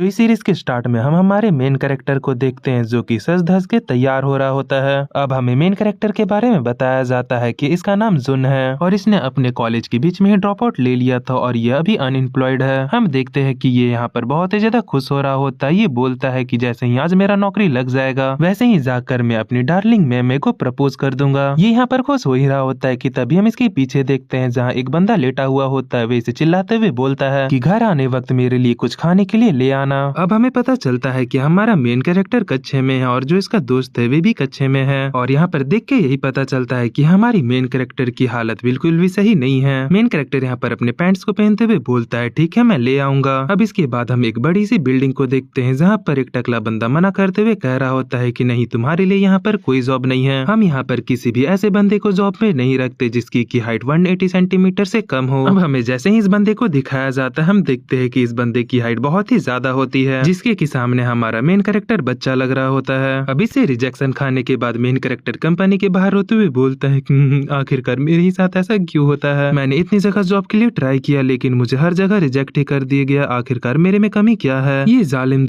तो इस सीरीज के स्टार्ट में हम हमारे मेन कैरेक्टर को देखते हैं जो कि सज धज के तैयार हो रहा होता है। अब हमें मेन कैरेक्टर के बारे में बताया जाता है कि इसका नाम जुन है और इसने अपने कॉलेज के बीच में ही ड्रॉप आउट ले लिया था और ये अभी अनएम्प्लॉयड है। हम देखते हैं कि ये यहाँ पर बहुत ही ज्यादा खुश हो रहा होता है। ये बोलता है कि जैसे ही आज मेरा नौकरी लग जाएगा वैसे ही जाकर मैं अपनी डार्लिंग मेमे को प्रपोज कर दूंगा। ये यहाँ पर खुश हो ही रहा होता है कि तभी हम इसके पीछे देखते हैं जहाँ एक बंदा लेटा हुआ होता है। वे इसे चिल्लाते हुए बोलता है कि घर आने वक्त मेरे लिए कुछ खाने के लिए ले आना। अब हमें पता चलता है कि हमारा मेन कैरेक्टर कच्चे में है और जो इसका दोस्त है वे भी कच्चे में है। और यहाँ पर देख के यही पता चलता है कि हमारी मेन कैरेक्टर की हालत बिल्कुल भी सही नहीं है। मेन कैरेक्टर यहाँ पर अपने पैंट्स को पहनते हुए बोलता है ठीक है मैं ले आऊंगा। अब इसके बाद हम एक बड़ी सी बिल्डिंग को देखते हैं जहाँ पर एक टकला बंदा मना करते हुए कह रहा होता है कि नहीं तुम्हारे लिए यहाँ पर कोई जॉब नहीं है। हम यहाँ पर किसी भी ऐसे बंदे को जॉब में नहीं रखते जिसकी की हाइट 180 सेंटीमीटर से कम हो। अब हमें जैसे ही इस बंदे को दिखाया जाता है हम देखते हैं कि इस बंदे की हाइट बहुत ही ज्यादा होती है जिसके की सामने हमारा मेन कैरेक्टर बच्चा लग रहा होता है। अब इसे रिजेक्शन खाने के बाद मेन कैरेक्टर कंपनी के बाहर होते हुए बोलता है कि आखिरकार मेरे ही साथ ऐसा क्यों होता है। मैंने इतनी जगह जॉब के लिए ट्राई किया लेकिन मुझे हर जगह रिजेक्ट ही कर दिया गया। आखिरकार मेरे में कमी क्या है। ये जालिम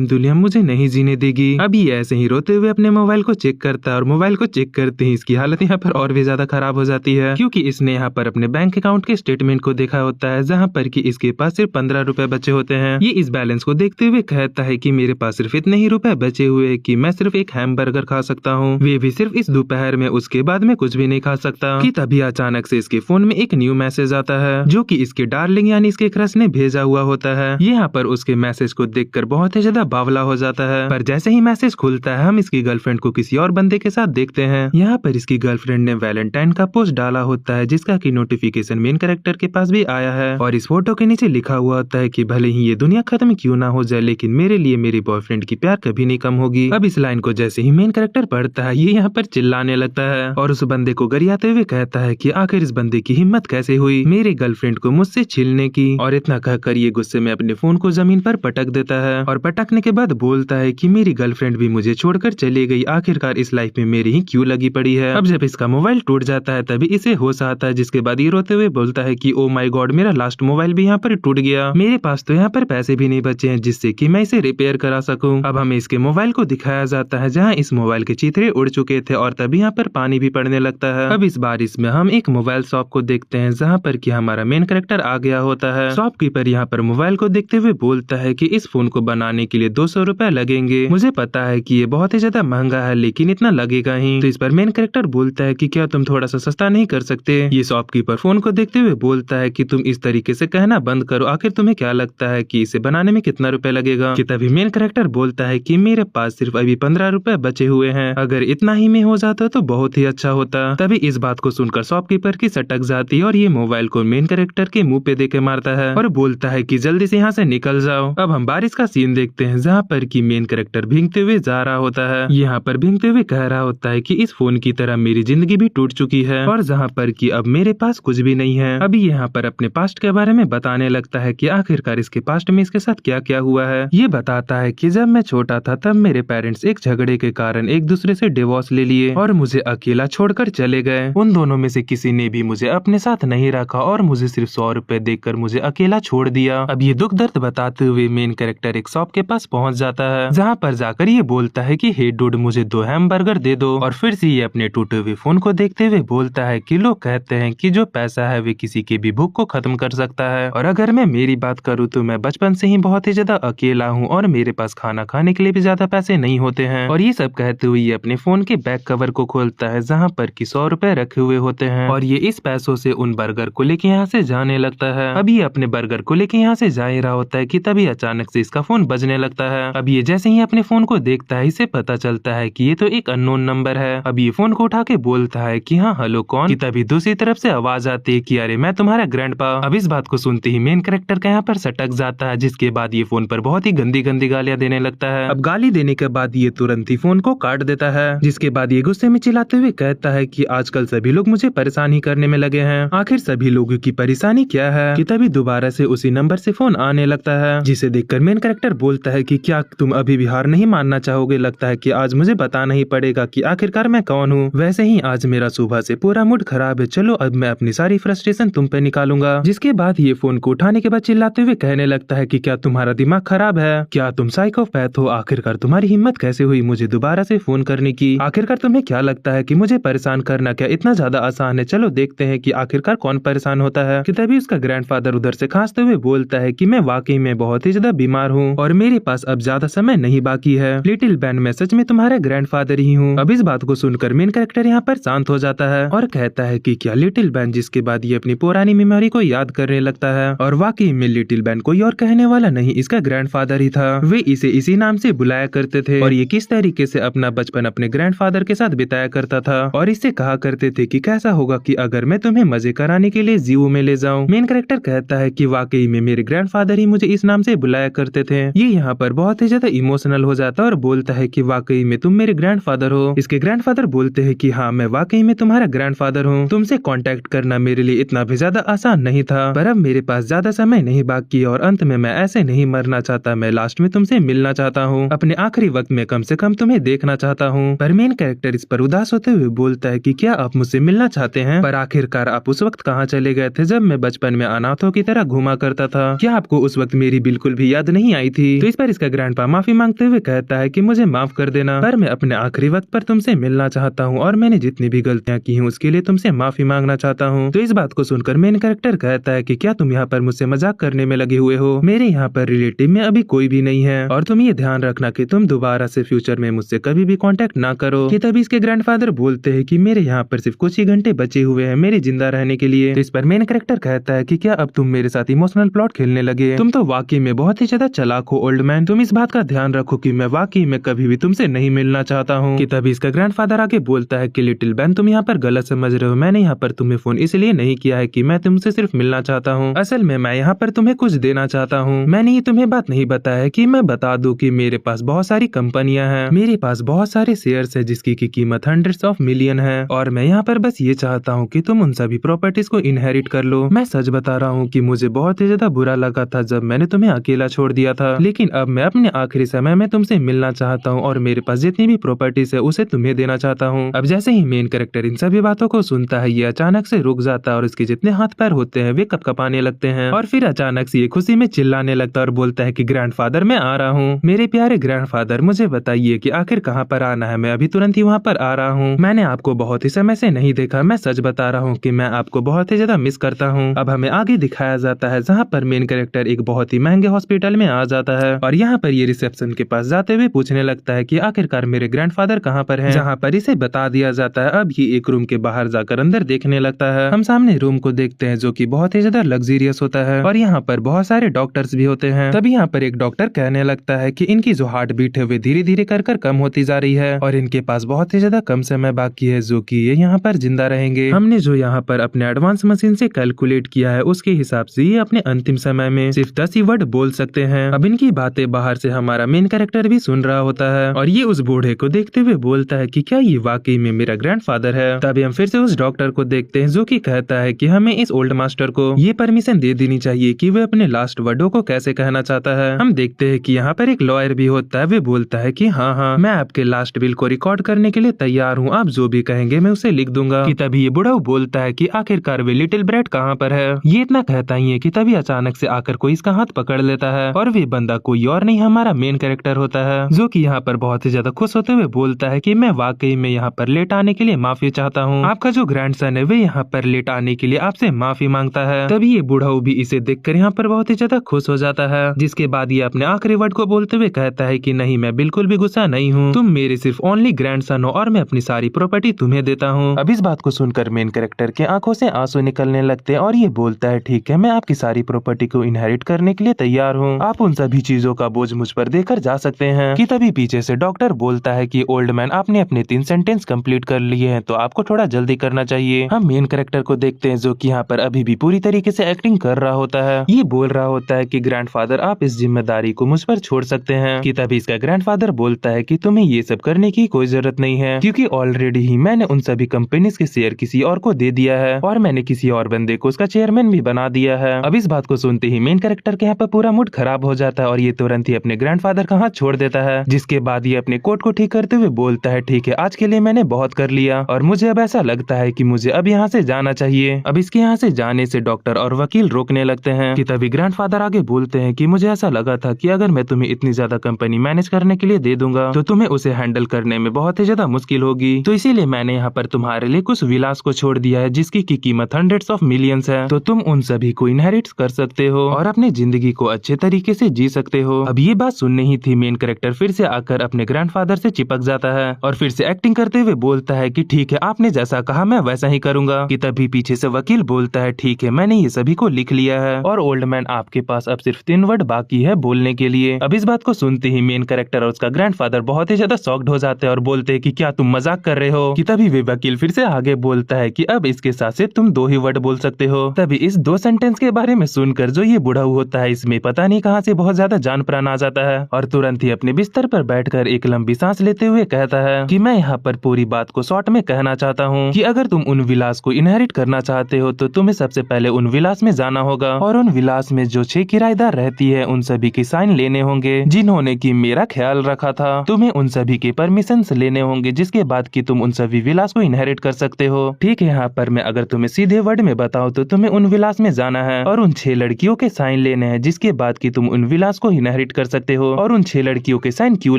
दुनिया मुझे नहीं जीने देगी। अब ये ऐसे ही रोते हुए अपने मोबाइल को चेक करता है और मोबाइल को चेक करते ही इसकी हालत यहाँ पर और भी ज्यादा खराब हो जाती है क्योंकि इसने यहाँ पर अपने बैंक अकाउंट के स्टेटमेंट को देखा होता है जहाँ पर कि इसके पास सिर्फ 15 रुपए बचे होते हैं। ये इस बैलेंस को देखते हुए कहता है कि मेरे पास सिर्फ इतने ही रुपए बचे हुए हैं कि मैं सिर्फ एक हैमबर्गर खा सकता हूँ, वे भी सिर्फ इस दोपहर में। उसके बाद मैं कुछ भी नहीं खा सकता। कि तभी अचानक से इसके फोन में एक न्यू मैसेज आता है जो कि इसके डार्लिंग यानी इसके क्रश ने भेजा हुआ होता है। यहाँ पर उसके मैसेज को देखकर बहुत ही ज्यादा बावला हो जाता है पर जैसे ही मैसेज खुलता है हम इसकी गर्लफ्रेंड को किसी और बंदे के साथ देखते हैं। यहाँ पर इसकी गर्लफ्रेंड ने वैलेंटाइन का पोस्ट डाला होता है जिसका की नोटिफिकेशन मेन कैरेक्टर के पास भी आया है और इस फोटो के नीचे लिखा हुआ होता है कि भले ही ये दुनिया खत्म क्यों ना हो जाए लेकिन मेरे लिए मेरी बॉयफ्रेंड की प्यार कभी नहीं कम होगी। अब इस लाइन को जैसे ही मेन कैरेक्टर पढ़ता है ये यहाँ पर चिल्लाने लगता है और उस बंदे को गरियाते हुए कहता है कि आखिर इस बंदे की हिम्मत कैसे हुई मेरी गर्लफ्रेंड को मुझसे छीनने की। और इतना कहकर ये गुस्से में अपने फोन को जमीन पर पटक देता है और पटकने के बाद बोलता है कि मेरी गर्लफ्रेंड भी मुझे छोड़कर चली गई, आखिरकार इस लाइफ में मेरी ही क्यों लगी पड़ी है। अब जब इसका मोबाइल टूट जाता है तभी इसे होश आता है जिसके बाद ये रोते हुए बोलता है कि ओ माय गॉड मेरा लास्ट मोबाइल भी यहाँ पर टूट गया, मेरे पास तो यहाँ पर पैसे भी नहीं बचे हैं जिससे कि मैं इसे रिपेयर करा सकूं। अब हमें इसके मोबाइल को दिखाया जाता है जहाँ इस मोबाइल के चीथड़े उड़ चुके थे और तभी यहाँ पर पानी भी पड़ने लगता है। अब इस बारिश में हम एक मोबाइल शॉप को देखते हैं जहाँ पर कि हमारा मेन कैरेक्टर आ गया होता है। शॉपकीपर यहाँ पर मोबाइल को देखते हुए बोलता है कि इस फोन को बनाने के लिए 200 रुपए लगेंगे। मुझे पता है कि ये बहुत ही ज्यादा महंगा है लेकिन इतना लगेगा ही। तो इस पर मेन कैरेक्टर बोलता है कि क्या तुम थोड़ा सा सस्ता नहीं कर सकते। ये शॉपकीपर फोन को देखते हुए बोलता है कि तुम इस तरीके से कहना बंद करो, आखिर तुम्हें क्या लगता है कि इसे बनाने में कितना रुपए लगेगा। कि तभी मेन कैरेक्टर बोलता है कि मेरे पास सिर्फ अभी 15 रुपए बचे हुए हैं, अगर इतना ही में हो जाता तो बहुत ही अच्छा होता। तभी इस बात को सुनकर शॉपकीपर की सटक जाती है और ये मोबाइल को मेन कैरेक्टर के मुंह पे देके मारता है और बोलता है कि जल्दी से यहाँ से निकल जाओ। अब हम बारिश का सीन देखते हैं जहाँ पर कि मेन कैरेक्टर भीगते हुए जा रहा होता है। यहाँ पर भीगते हुए कह रहा होता है कि इस फोन की तरह मेरी जिंदगी भी टूट चुकी है और जहाँ पर कि अब मेरे पास कुछ भी नहीं है। अभी यहाँ पर अपने पास्ट के बारे में बताने लगता है कि आखिरकार इसके पास्ट में इसके साथ क्या क्या हुआ है। ये बताता है कि जब मैं छोटा था तब मेरे पेरेंट्स एक झगड़े के कारण एक दूसरे से डिवोर्स ले लिए और मुझे अकेला छोड़कर चले गए। उन दोनों में से किसी ने भी मुझे अपने साथ नहीं रखा और मुझे सिर्फ 100 रुपए देकर मुझे अकेला छोड़ दिया। अब ये दुख दर्द बताते हुए मेन कैरेक्टर एक शॉप के पास पहुंच जाता है जहाँ पर जाकर ये बोलता है कि हे डूड मुझे 2 हैमबर्गर दे दो। और फिर से ये अपने टूटे हुए फोन को देखते हुए बोलता है कि लोग कहते हैं कि जो पैसा है वे किसी की भी भूख को खत्म कर सकता है और अगर मैं मेरी बात करूँ तो मैं बचपन से ही बहुत ही ज्यादा अकेला हूँ और मेरे पास खाना खाने के लिए भी ज्यादा पैसे नहीं होते हैं। और ये सब कहते हुए ये अपने फोन के बैक कवर को खोलता है जहाँ पर कि 100 रुपए रखे हुए होते हैं और ये इस पैसों से उन बर्गर को लेके यहाँ से जाने लगता है। अब ये अपने बर्गर को लेके यहाँ से जा ही रहा होता है कि तभी अचानक से इसका फोन बजने लगता है। अब ये जैसे ही अपने फोन को देखता है इसे पता चलता है कि ये तो एक अननोन नंबर है। अब ये फोन को उठा के बोलता है कि हाँ हेलो कौन। कि तभी दूसरी तरफ से आवाज आती है कि अरे मैं तुम्हारा ग्रैंडपा। अब इस बात को सुनते ही मेन कैरेक्टर का यहाँ पर सटक जाता है जिसके बाद ये फोन पर बहुत ही गंदी गंदी गालियां देने लगता है। अब गाली देने के बाद ये तुरंत ही फोन को काट देता है जिसके बाद ये गुस्से में चिल्लाते हुए कहता है कि आजकल सभी लोग मुझे परेशान ही करने में लगे हैं, आखिर सभी लोगों की परेशानी क्या है। कि तभी दोबारा से उसी नंबर से फोन आने लगता है जिसे देखकर मेन कैरेक्टर बोलता है कि क्या तुम अभी भी हार नहीं मानना चाहोगे, लगता है कि आज मुझे बताना ही पड़ेगा कि आखिरकार मैं कौन हूँ। वैसे ही आज मेरा सुबह से पूरा मूड खराब है, चलो अब मैं अपनी सारी फ्रस्ट्रेशन तुम पे निकालूंगा। जिसके बाद ये फोन को उठाने के बाद चिल्लाते हुए कहने लगता है कि क्या तुम्हारा दिमाग खराब है? क्या तुम साइकोपैथ हो? आखिरकार तुम्हारी हिम्मत कैसे हुई मुझे दोबारा से फोन करने की? आखिरकार तुम्हें क्या लगता है कि मुझे परेशान करना क्या इतना ज्यादा आसान है? चलो देखते हैं कि आखिरकार कौन परेशान होता है। कि तभी उसका ग्रैंडफादर उधर से खांसते हुए बोलता है कि मैं वाकई में बहुत ही ज्यादा बीमार हूँ और मेरे पास अब ज्यादा समय नहीं बाकी है। लिटिल बैन, मैं सच में तुम्हारा ग्रैंडफादर ही हूँ। अब इस बात को सुनकर मेन कैरेक्टर यहाँ पर शांत हो जाता है और कहता है कि क्या लिटिल बैन? जिसके बाद ये अपनी पुरानी मेमोरी को याद करने लगता है और वाकई में लिटिल बैन कोई और कहने वाला नहीं, इसका ग्रैंडफादर ही था। वे इसे इसी नाम से बुलाया करते थे और ये किस तरीके से अपना बचपन अपने ग्रैंडफादर के साथ बिताया करता था और इससे कहा करते थे कि कैसा होगा कि अगर मैं तुम्हें मजे कराने के लिए ज़ू में ले जाऊं। मेन कैरेक्टर कहता है कि वाकई में मेरे ग्रैंडफादर ही मुझे इस नाम से बुलाया करते थे। ये यहाँ पर बहुत ही ज्यादा इमोशनल हो जाता है और बोलता है कि वाकई में तुम मेरे ग्रैंडफादर हो। इसके ग्रैंडफादर बोलते हैं कि हाँ, मैं वाकई में तुम्हारा ग्रैंडफादर हूँ। तुमसे कांटेक्ट करना मेरे लिए इतना भी ज्यादा आसान नहीं था, पर अब मेरे पास ज्यादा समय नहीं बाकी और अंत में मैं ऐसे नहीं मरना चाहता। मैं लास्ट में तुमसे मिलना चाहता हूँ, अपने आखिरी वक्त में कम से कम तुम्हें देखना चाहता हूँ। पर मेन कैरेक्टर इस पर उदास होते हुए बोलता है कि क्या आप मुझसे मिलना चाहते हैं? पर आखिरकार आप उस वक्त कहाँ चले गए थे जब मैं बचपन में अनाथों की तरह घुमा करता था? क्या आपको उस वक्त मेरी बिल्कुल भी याद नहीं आई थी? तो इस पर इसका ग्रैंडपा माफी मांगते हुए कहता है कि मुझे माफ कर देना, पर मैं अपने आखिरी वक्त पर तुमसे मिलना चाहता हूँ और मैंने जितनी भी गलतियाँ की हैं उसके लिए तुमसे माफी मांगना चाहता हूँ। तो इस बात को सुनकर मेन कैरेक्टर कहता है कि क्या तुम यहाँ पर मुझसे मजाक करने में लगे हुए हो? मेरे यहाँ पर रिलेटिव में अभी कोई भी नहीं है और तुम ये ध्यान रखना कि तुम दोबारा से फ्यूचर में मुझसे कभी भी कांटेक्ट ना करो। कि तभी इसके ग्रैंडफादर बोलते हैं कि मेरे यहाँ पर सिर्फ कुछ ही घंटे बचे हुए हैं मेरे जिंदा रहने के लिए। तो इस पर मेन कैरेक्टर कहता है कि क्या अब तुम मेरे साथ इमोशनल प्लॉट खेलने लगे? तुम तो वाकई में बहुत ही ज्यादा चालाक हो ओल्ड मैन। तुम इस बात का ध्यान रखो कि मैं वाकई में कभी भी तुमसे नहीं मिलना चाहता हूँ। कि तभी इसका ग्रैंडफादर आके बोलता है कि लिटिल बैन, तुम यहाँ पर गलत समझ रहे हो। मैंने यहाँ पर तुम्हें फोन इसलिए नहीं किया है कि मैं तुमसे सिर्फ मिलना चाहता हूँ। असल में मैं यहाँ पर तुम्हें कुछ देना चाहता हूँ। मैंने ये तुम्हें बात नहीं बताया है कि मैं बता दूं कि मेरे पास बहुत सारी कंपनियां हैं, मेरे पास बहुत सारे शेयर्स है जिसकी की कीमत हंड्रेड्स ऑफ मिलियन है और मैं यहाँ पर बस ये चाहता हूँ कि तुम उन सभी प्रॉपर्टीज को इनहेरिट कर लो। मैं सच बता रहा हूँ कि मुझे बहुत ही ज्यादा बुरा लगा था जब मैंने तुम्हें अकेला छोड़ दिया था, लेकिन अब मैं अपने आखिरी समय में तुमसे मिलना चाहता हूँ और मेरे पास जितनी भी प्रॉपर्टीज है उसे तुम्हें देना चाहता हूँ। अब जैसे ही मेन कैरेक्टर इन सभी बातों को सुनता है ये अचानक से रुक जाता है और इसके जितने हाथ पैर होते हैं वे कपकपाने लगते हैं और फिर अचानक से ये खुशी में चिल्लाने लगता है और बोलता है कि ग्रैंडफादर मैं आ रहा हूँ। मेरे प्यारे ग्रैंडफादर, मुझे बताइए कि आखिर कहाँ पर आना है? मैं अभी तुरंत ही वहाँ पर आ रहा हूँ। मैंने आपको बहुत ही समय से नहीं देखा। मैं सच बता रहा हूँ कि मैं आपको बहुत ही ज्यादा मिस करता हूँ। अब हमें आगे दिखाया जाता है जहाँ पर मेन कैरेक्टर एक बहुत ही महंगे हॉस्पिटल में आ जाता है और यहाँ पर ये रिसेप्शन के पास जाते हुए पूछने लगता है कि आखिरकार मेरे ग्रैंडफादर कहाँ पर हैं? जहाँ पर इसे बता दिया जाता है। अब ये एक रूम के बाहर जाकर अंदर देखने लगता है। हम सामने रूम को देखते हैं जो कि बहुत ही ज्यादा लग्जरियस होता है और यहाँ पर बहुत सारे डॉक्टर्स भी होते हैं। तभी यहाँ पर एक डॉक्टर कहने लगता है कि इनकी जो हार्ट बीट है वे धीरे धीरे कर कम होती जा रही है और इनके पास बहुत ही ज्यादा कम समय बाकी है जो कि ये यहाँ पर जिंदा रहेंगे। हमने जो यहाँ पर अपने एडवांस मशीन से कैलकुलेट किया है उसके हिसाब से ये अपने अंतिम समय में सिर्फ 10 ही वर्ड बोल सकते हैं। अब इनकी बातें बाहर से हमारा मेन कैरेक्टर भी सुन रहा होता है और ये उस बूढ़े को देखते हुए बोलता है कि क्या ये वाकई में मेरा ग्रैंडफादर है? तभी हम फिर से उस डॉक्टर को देखते हैं जो कि कहता है कि हमें इस ओल्ड मास्टर को ये परमिशन दे देनी चाहिए कि वे अपने लास्ट वर्डों को कैसे कहना चाहता है। हम देखते हैं कि यहाँ पर एक लॉयर भी होता है। वे बोलता है कि हाँ, मैं आपके लास्ट विल को रिकॉर्ड करने के लिए तैयार हूँ। आप जो भी कहेंगे मैं उसे लिख दूंगा। कि तभी ये बुढ़ा बोलता है कि आखिरकार वे लिटिल ब्रैड कहाँ पर है? ये इतना कहता ही है कि तभी अचानक से आकर कोई इसका हाथ पकड़ लेता है और वे बंदा कोई और नहीं हमारा मेन कैरेक्टर होता है जो कि यहाँ पर बहुत ही ज्यादा खुश होते हुए बोलता है कि मैं वाकई में यहाँ पर लेट आने के लिए माफी चाहता हूँ। आपका जो ग्रैंडसन है वे यहाँ पर लेट आने के लिए आपसे माफी मांगता है। तभी ये बूढ़ा भी इसे देखकर यहाँ पर बहुत ही ज्यादा खुश हो जाता है, जिसके बाद ये अपने आखिरी वर्ड को बोलते हुए कहता है कि नहीं, मैं बिल्कुल भी गुस्सा नहीं हूँ। तुम मेरे सिर्फ ओनली ग्रैंडसन हो और मैं अपनी सारी प्रॉपर्टी तुम्हें देता हूँ। अब इस बात को सुनकर मेन कैरेक्टर के आंखों से आंसू निकलने लगते हैं और ये बोलता है ठीक है, मैं आपकी सारी प्रॉपर्टी को इनहेरिट करने के लिए तैयार हूँ। आप उन सभी चीजों का बोझ मुझ पर देकर जा सकते हैं। कि तभी पीछे से डॉक्टर बोलता है कि ओल्ड मैन, आपने अपने 3 सेंटेंस कंप्लीट कर लिए हैं तो आपको थोड़ा जल्दी करना चाहिए। हम मेन कैरेक्टर को देखते हैं जो कि यहाँ पर अभी भी पूरी तरीके से एक्टिंग कर रहा होता है। ये बोल रहा होता है कि ग्रैंडफादर, आप इस जिम्मेदारी को मुझ पर छोड़ सकते हैं। कि तभी इसका ग्रैंडफादर बोलता है कि तुम्हें ये सब करने की कोई जरूरत नहीं है क्योंकि ऑलरेडी ही मैंने उन सभी कंपनीज के शेयर किसी और को दे दिया है और मैंने किसी और बंदे को उसका चेयरमैन भी बना दिया है। अब इस बात को सुनते ही मेन कैरेक्टर के यहाँ पर पूरा मूड खराब हो जाता है और ये तुरंत ही अपने ग्रैंडफादर का हाथ छोड़ देता है, जिसके बाद ये अपने कोट को ठीक करते हुए बोलता है ठीक है, आज के लिए मैंने बहुत कर लिया और मुझे अब ऐसा लगता है कि मुझे अब यहाँ से जाना चाहिए। अब इसके यहाँ से जाने से डॉक्टर और वकील रोकने लगते हैं। कि तभी ग्रैंडफादर आगे बोलते हैं कि मुझे ऐसा लगा था कि अगर मैं तुम्हें इतनी ज्यादा कंपनी मैनेज करने के लिए दे दूंगा तो तुम्हें उसे हैंडल करने में बहुत ही ज्यादा मुश्किल होगी, तो इसीलिए मैंने यहाँ पर तुम्हारे लिए कुछ विलास को छोड़ दिया है जिसकी की कीमत हंड्रेड्स ऑफ मिलियंस है, तो तुम उन सभी को इनहेरिट कर सकते हो और अपनी जिंदगी को अच्छे तरीके से जी सकते हो। अब ये बात सुनने ही थी मेन कैरेक्टर फिर से आकर अपने ग्रैंडफादर से चिपक जाता है और फिर से एक्टिंग करते हुए बोलता है कि ठीक है, आपने जैसा कहा मैं वैसा ही करूंगा। कि तभी पीछे से वकील बोलता है ठीक है, मैंने ये सभी को लिख लिया है और ओल्ड मैन आपके पास अब सिर्फ 3 वर्ड बाकी है बोलने के लिए। अब इस बात को सुनते ही मेन कैरेक्टर और उसका ग्रैंडफादर बहुत ही ज्यादा शॉक्ड हो जाते हैं और बोलते हैं कि क्या तुम मजाक कर रहे हो। कि तभी वे वकील फिर से आगे बोलता है कि अब इसके साथ से तुम 2 ही वर्ड बोल सकते हो। तभी इस 2 सेंटेंस के बारे में सुनकर जो ये बूढ़ा होता है इसमें पता नहीं कहां से बहुत ज्यादा जान प्राण आ जाता है और तुरंत ही अपने बिस्तर पर बैठकर एक लंबी सांस लेते हुए कहता है कि मैं यहाँ पर पूरी बात को शॉर्ट में कहना चाहता हूँ कि अगर तुम उन विलास को इनहेरिट करना चाहते हो तो तुम्हें सबसे पहले उन विलास में जाना होगा और उन विलास में जो 6 किराएदार रहती है उन सभी के साइन लेने होंगे जिन्होंने की मेरा ख्याल रखा था। तुम्हें उन सभी के परमिशन लेने होंगे जिसके बाद की तुम उन सभी विलास को इनहेरिट कर सकते हो। ठीक है, यहाँ पर मैं अगर तुम्हें सीधे वर्ड में बताऊँ तो तुम्हें उन विलास में जाना है और उन 6 लड़कियों के साइन लेने हैं जिसके बाद की तुम उन विलास को इनहेरिट कर सकते हो। और उन 6 लड़कियों के साइन क्यों